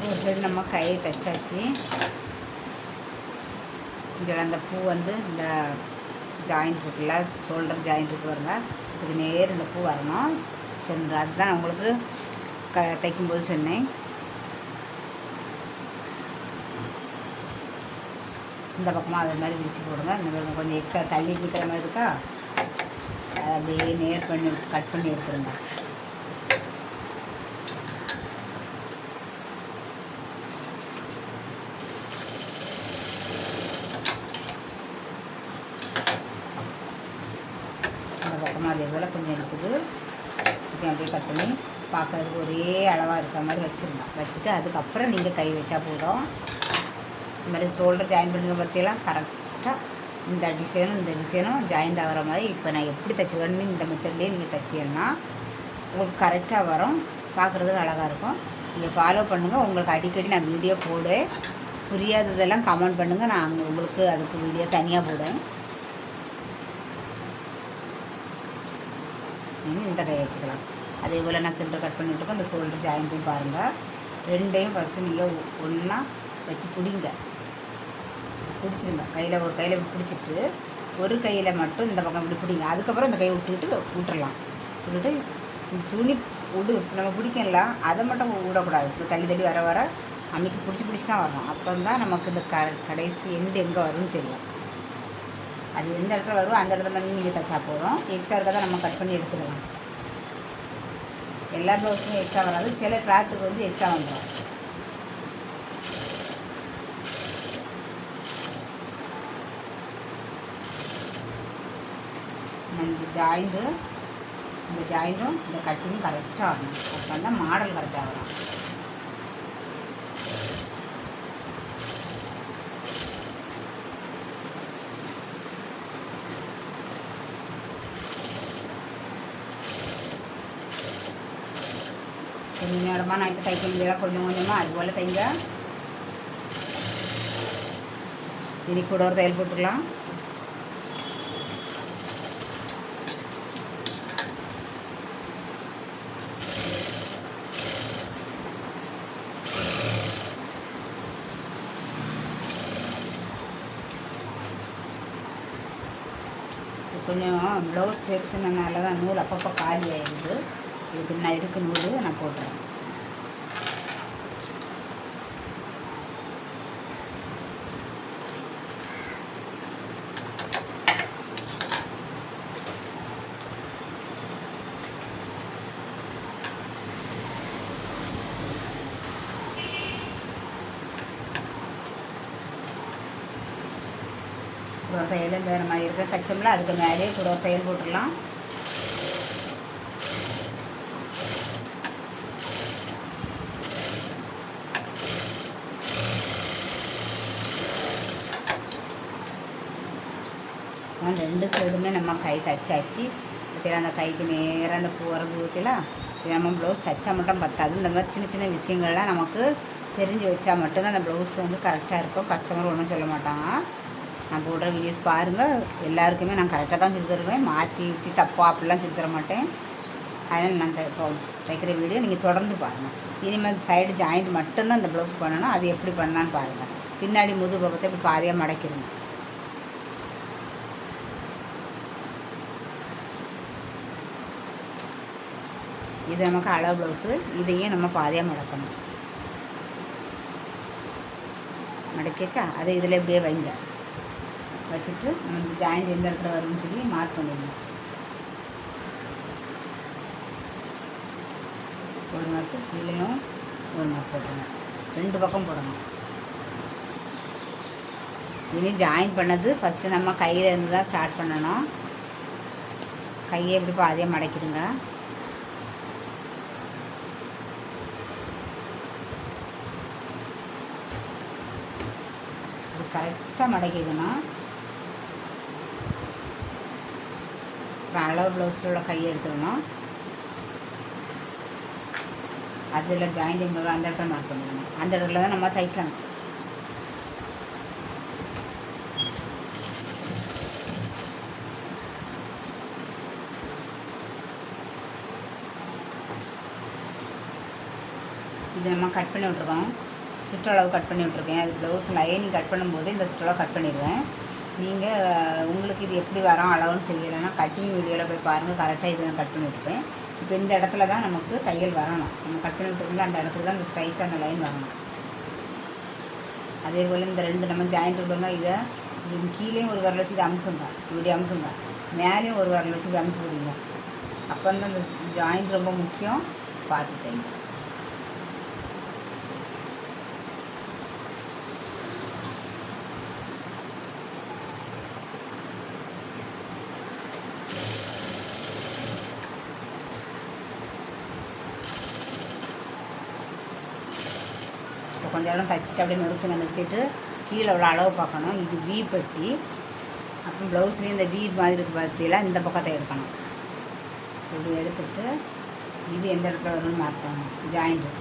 ஒரு சைடு நம்ம கையை தைச்சாச்சு. இதில் அந்த பூ வந்து இந்த ஜாயிண்ட் இருக்குல்ல, ஷோல்டர் ஜாயிண்ட் இருக்கு பாருங்க, இதுக்கு நேர் இந்த பூ வரணும் சென்று. அதுதான் உங்களுக்கு தைக்கும்போது சொன்னேன். இந்த பக்கமாக அதே மாதிரி விரிச்சு போடுங்க. இந்த மாதிரி கொஞ்சம் எக்ஸ்ட்ரா தள்ளி நிற்கிற மாதிரி இருக்கா, அதை அப்படியே நேர் பண்ணி கட் பண்ணி எடுத்துருங்க. அதே போல் கொஞ்சம் இருக்குது, இது அப்படியே கட் பண்ணி பார்க்குறதுக்கு ஒரே அளவாக இருக்கிற மாதிரி வச்சுருங்க. வச்சுட்டு அதுக்கப்புறம் நீங்கள் கை வச்சா போதும். இந்த மாதிரி ஷோல்டர் ஜாயின் பண்ணுற பற்றியெல்லாம் கரெக்டாக இந்த டிசைனும் ஜாயின் ஆகிற மாதிரி இப்போ நான் எப்படி தைச்சிருக்கேன்னு இந்த மெத்தட்லேயே நீங்கள் தைச்சிங்கன்னா உங்களுக்கு கரெக்டாக வரும், பார்க்குறதுக்கு அழகாக இருக்கும். நீங்கள் ஃபாலோ பண்ணுங்கள். உங்களுக்கு அடிக்கடி நான் வீடியோ போடுவேன். புரியாததெல்லாம் கமெண்ட் பண்ணுங்கள், நான் உங்களுக்கு அதுக்கு வீடியோ தனியாக போடுவேன். நீங்கள் இந்த கை வச்சுக்கலாம். அதே போல் நான் சென்டர் கட் பண்ணிவிட்டுருக்கோம். அந்த ஷோல்டர் ஜாயிண்ட்டையும் பாருங்கள். ரெண்டையும் ஃபஸ்ட்டு நீங்கள் ஒன்றா வச்சு பிடிங்க, பிடிச்சிடுங்க. கையில் ஒரு கையில் பிடிச்சிட்டு ஒரு கையில் மட்டும் இந்த பக்கம் இப்படி பிடிங்க. அதுக்கப்புறம் இந்த கையை விட்டுடலாம். விட்டுட்டு இந்த துணி நம்ம பிடிக்கலாம், அதை மட்டும் விடக்கூடாது. இப்போ தள்ளி வர வர அம்மிக்கு பிடிச்சி தான் வரணும். அப்போ தான் நமக்கு இந்த கடைசி எண்டு எங்கே வரும்னு தெரியும். அது எந்த இடத்துல வரும் அந்த இடத்துல தான் நீங்கள் தைச்சா போதும். எக்ஸ்ட்ரா இருக்கதான் நம்ம கட் பண்ணி எடுத்துக்கலாம். எல்லா ப்ளவுஸுமே எக்ஸ்ட்ரா வராது, சில கிளாத்துக்கு வந்து எக்ஸ்ட்ரா வந்துடும். இந்த ஜாயிண்ட்டும் இந்த கட்டிங்கும் கரெக்டாக வரணும். அப்போ தான் மாடல் கரெக்டாக வரும். கொஞ்சம் நேரமாக நான் இப்போ தைக்க முடியல, கொஞ்சம் கொஞ்சமாக அது போல் தைங்க. இனி கூட ஒரு தையல் போட்டுக்கலாம். கொஞ்சம் ப்ளவுஸ் பெருசுனால தான் நூல் அப்பப்போ காலி ஆகிடுது. இதுக்கு நான் இருக்கு நூல் நான் போட்டுறேன். ஒரு தையல் இந்த மாதிரி இருக்கிற தைச்சோம்ல அதுக்கு மேலேயே கூட ஒரு தையல் போட்டுடலாம். ரெண்டு சைடுமே நம்ம கை தைச்சாச்சு. பற்றியில் அந்த கைக்கு நேராக அந்த போகிறது ஊற்றிலாம் இது நம்ம ப்ளவுஸ் தைச்சா மட்டும் பத்தாது. இந்த மாதிரி சின்ன சின்ன விஷயங்கள்லாம் நமக்கு தெரிஞ்சு வச்சா மட்டும்தான் அந்த ப்ளவுஸ் வந்து கரெக்டாக இருக்கும். கஸ்டமர் ஒன்றும் சொல்ல மாட்டாங்க. நான் போடுற வீடியோஸ் பாருங்கள், எல்லாருக்குமே நான் கரெக்டாக தான் சொல்லி தருவேன். மாற்றி தப்பாக அப்படிலாம் சொல்லி தர மாட்டேன். அதனால் நான் தைக்கிற வீடியோ நீங்கள் தொடர்ந்து பாருங்கள். இனிமேல் சைடு ஜாயிண்ட் மட்டும்தான் இந்த ப்ளவுஸ் பண்ணணும். அது எப்படி பண்ணலான்னு பாருங்கள். பின்னாடி முதுகு பக்கத்தை இப்படி பாதியாக மடக்கிடுங்க. இது நமக்கு அளவு ப்ளவுஸு. இதையும் நம்ம பாதியாக மடக்கணும். மடக்கிச்சா அதை இதில் இப்படியே வைங்க. வச்சுட்டு நம்ம இந்த ஜாயிண்ட் எந்த இடத்துல வரும்னு சொல்லி மார்க் பண்ணிடணும். ஒரு மார்க்கு கீழேயும் ஒரு மார்க் போட்டுருங்க. 2 பக்கம் போடணும். இனி ஜாயின் பண்ணது ஃபஸ்ட்டு நம்ம கையில் இருந்து தான் ஸ்டார்ட் பண்ணணும். கையை எப்படி பாதியாக மடக்கிடுங்க. இது கரெக்டாக மடக்கிக்கணும். அளவு ப்ளவுஸில் உள்ள கையை எடுத்துக்கணும். அதில் ஜாயிண்டிங் அந்த இடத்துல மார்க் பண்ணிக்கணும். அந்த இடத்துல தான் நம்ம தைக்கணும். இது நம்ம கட் பண்ணி விட்ருக்கோம். சுற்றளவு கட் பண்ணி விட்ருக்கேன். அது ப்ளவுஸ் லைனிங் கட் பண்ணும்போது இந்த சுற்றளவு கட் பண்ணிடுவேன். நீங்கள் உங்களுக்கு இது எப்படி வரோம் அளவுன்னு தெரியலைன்னா கட்டிங் வீடியோவில் போய் பாருங்கள். கரெக்டாக இதை நான் கட் பண்ணி விட்டுருப்பேன். இப்போ இந்த இடத்துல தான் நமக்கு தையல் வரணும். நம்ம கட் பண்ணி விட்டுருக்கோம்ல அந்த இடத்துல தான் இந்த ஸ்ட்ரைட்டாக அந்த லைன் வரணும். அதே போல் இந்த 2 நம்ம ஜாயிண்ட் விடுங்க. இதை கீழேயும் ஒரு விரல் வச்சு இதை அமுக்குங்க. இப்படி அமுக்குங்க. மேலேயும் ஒரு விரல் வச்சு இப்படி அமுக்கி விடுங்க. அப்போ வந்து அந்த ஜாயிண்ட் ரொம்ப முக்கியம். பார்த்து தைங்க. கொஞ்சம் இடம் தைச்சிட்டு அப்படியே நிறுத்திட்டு கீழே உள்ள அளவு பார்க்கணும். இது வி பட்டி. அப்புறம் ப்ளவுஸ்லேயும் இந்த வி மாதிரி இருக்குது பார்த்தீங்களா, இந்த பக்கத்தை எடுக்கணும். இப்படி எடுத்துகிட்டு இது எந்த இடத்துல வரும்னு மார்க் பண்ணணும். ஜாயிண்ட்டு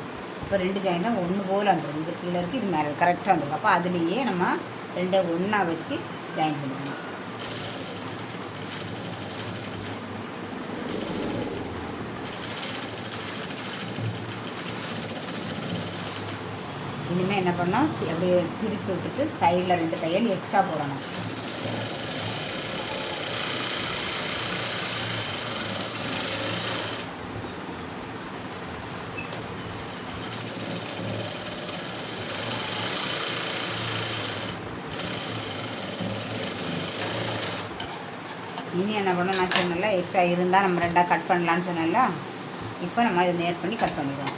இப்போ 2 ஜாயிண்ட்டும் ஒன்று போல் வந்துடும். இது கீழே இருக்குது, இது மேலே கரெக்டாக வந்துடும். அப்போ அதுலேயே நம்ம 2 ஒன்றா வச்சு ஜாயின் பண்ணிக்கணும். இனிமேல் என்ன பண்ணோம், அப்படியே திருப்பி விட்டுட்டு சைடில் 2 தையல் எக்ஸ்ட்ரா போடணும். இனி என்ன பண்ணோம், நான் சொன்னல எக்ஸ்ட்ரா இருந்தால் நம்ம 2ஆக கட் பண்ணலான்னு சொன்னல. இப்போ நம்ம இதை நேர் பண்ணி கட் பண்ணிடுவோம்.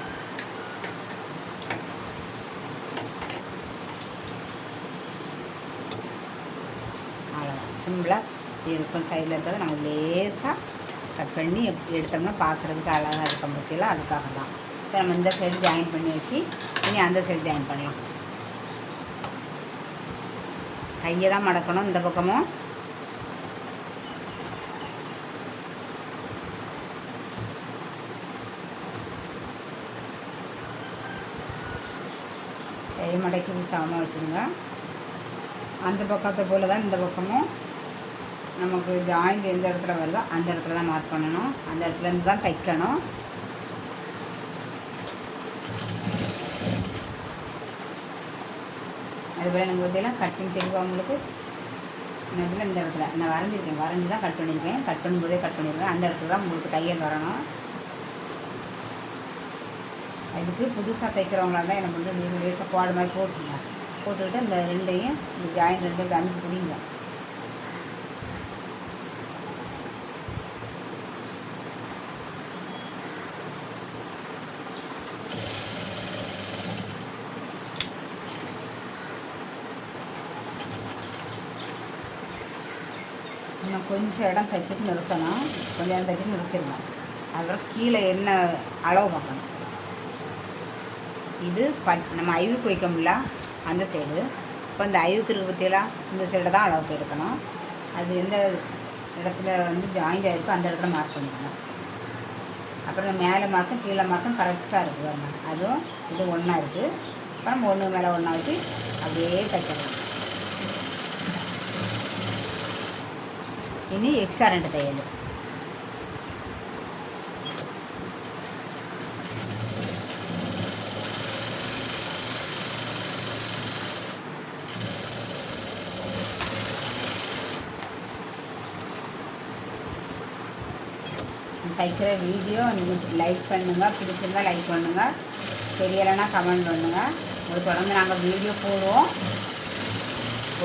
சிம்பிளாக இருக்கும். சைடில் இருக்கிறத நம்ம லேசாக கட் பண்ணி எடுத்தோம்னா பார்க்குறதுக்கு அழகாக இருக்கும் பற்றியில். அதுக்காக தான் இப்போ நம்ம இந்த சைடு ஜாயின் பண்ணி வச்சு இனி அந்த சைடு ஜாயின் பண்ணலாம். கையை தான் மடக்கணும். இந்த பக்கமும் கையை மடக்கி சமமாக வச்சுருங்க. அந்த பக்கத்தை போல் தான் இந்த பக்கமும் நமக்கு ஜாயிண்ட் எந்த இடத்துல வருதோ அந்த இடத்துல தான் மார்க் பண்ணணும். அந்த இடத்துல இருந்து தான் தைக்கணும். அதுபோல் நம்ம பார்த்தீங்கன்னா கட்டிங் தெரியும் உங்களுக்கு. இதில் இந்த இடத்துல நான் வரைஞ்சி தான் கட் பண்ணியிருக்கேன். கட் பண்ணும்போதே கட் பண்ணியிருக்கேன். அந்த இடத்துல தான் உங்களுக்கு தையல் வரணும். அதுக்கு புதுசாக தைக்கிறவங்களா இருந்தால் என்ன பண்ணுறது, நீங்கள் லேசாக பாடு மாதிரி போட்டுருங்க. போட்டுக்கிட்டு இந்த ரெண்டையும் இந்த ஜாயின் ரெண்டையும் அமுக்கி பிடிங்க. இன்னும் கொஞ்சம் இடம் தைச்சிட்டு நிறுத்தணும். கொஞ்சம் இடம் தைச்சிட்டு நிறுத்திடணும். அதுக்கப்புறம் கீழே என்ன அளவு பார்க்கணும். இது நம்ம ஐவுக்கு வைக்கோம்ல அந்த சைடு. இப்போ இந்த ஐவுக்கு இருக்க பற்றியெல்லாம் இந்த சைடை தான் அளவுக்கு எடுக்கணும். அது எந்த இடத்துல வந்து ஜாயிண்ட் ஆகிருக்கோ அந்த இடத்துல மார்க் பண்ணிக்கணும். அப்புறம் இந்த மேலே மார்க்கும் கீழே மார்க்கும் கரெக்டாக இருக்குது பாருங்க. அதுவும் இது ஒன்றா இருக்குது. அப்புறம் ஒன்று மேலே ஒன்றா வச்சு அப்படியே தைச்சிடலாம். இனி எக்ஸ்ட்ரா 2 தையல். தைக்கிற வீடியோ நீங்கள் லைக் பண்ணுங்கள். பிடிச்சிருந்தால் லைக் பண்ணுங்கள். தெரியலைன்னா கமெண்ட் பண்ணுங்கள். உங்களுக்கு தொடர்ந்து நாங்கள் வீடியோ போடுவோம்.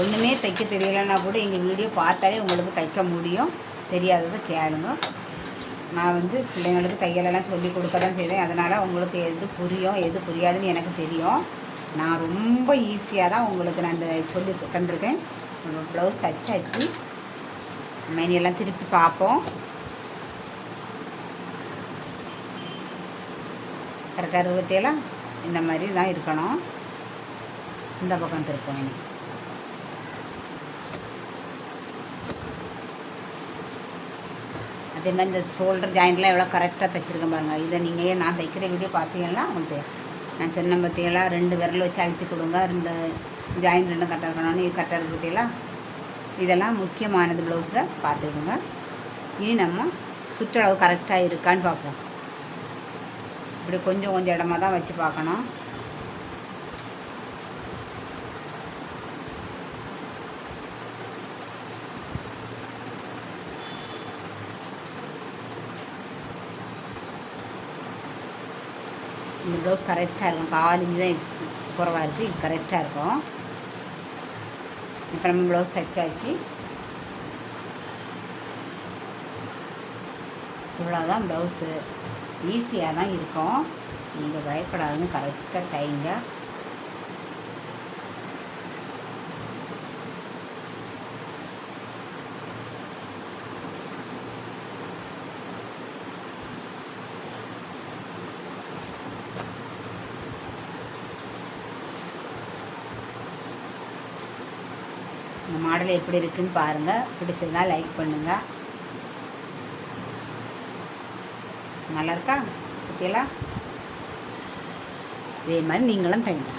ஒன்றுமே தைக்க தெரியலைன்னா கூட எங்கள் வீடியோ பார்த்தாலே உங்களுக்கு தைக்க முடியும். தெரியாதது கேளுங்க. நான் வந்து பிள்ளைங்களுக்கு தையலெல்லாம் சொல்லி கொடுக்க தான் செய்வேன். அதனால் உங்களுக்கு எது புரியும் எது புரியாதுன்னு எனக்கு தெரியும். நான் ரொம்ப ஈஸியாக தான் உங்களுக்கு நான் இந்த சொல்லி தந்திருக்கேன். ப்ளவுஸ் தைச்சாச்சு. மைனியெல்லாம் திருப்பி பார்ப்போம். கரெக்டாக 27 இந்த மாதிரி தான் இருக்கணும். இந்த பக்கம் திருப்போம். இனி அதே மாதிரி இந்த ஷோல்டர் ஜாயிண்ட்லாம் எவ்வளோ கரெக்டாக தைச்சிருக்கேன் பாருங்கள். இதை நீங்கள் நான் தைக்கிற வீடியோ பார்த்தீங்கன்னா உங்களுக்கு நான் சொன்ன பார்த்தீங்களா 2 விரல் வச்சு அழுத்தி கொடுங்க. இந்த ஜாயிண்ட் 2 கரெக்டாக இருக்கணும்னு இது கரெக்டாக இருக்குது பார்த்தீங்களா. இதெல்லாம் முக்கியமானது ப்ளவுஸில் பார்த்துக்கிடுங்க. இனி நம்ம சுற்றளவு கரெக்டாக இருக்கான்னு பார்ப்போம். இப்படி கொஞ்சம் கொஞ்சம் இடமா தான் வச்சு பார்க்கணும். இந்த ப்ளவுஸ் கரெக்டாக இருக்கும். 4 இன்ச்சு தான் குறைவாக இருக்குது. இது கரெக்டாக இருக்கும். இப்போ நம்ம ப்ளவுஸ் தைச்சாச்சு. இவ்வளோதான் ப்ளவுஸு. ஈஸியாக தான் இருக்கும். நீங்கள் பயப்படாதுன்னு கரெக்டாக தைங்க. இந்த மாடல் எப்படி இருக்குன்னு பாருங்கள். பிடிச்சிருந்தா லைக் பண்ணுங்கள். நல்லா இருக்கா பற்றியெல்லாம்? இதே மாதிரி நீங்களும் தைங்க.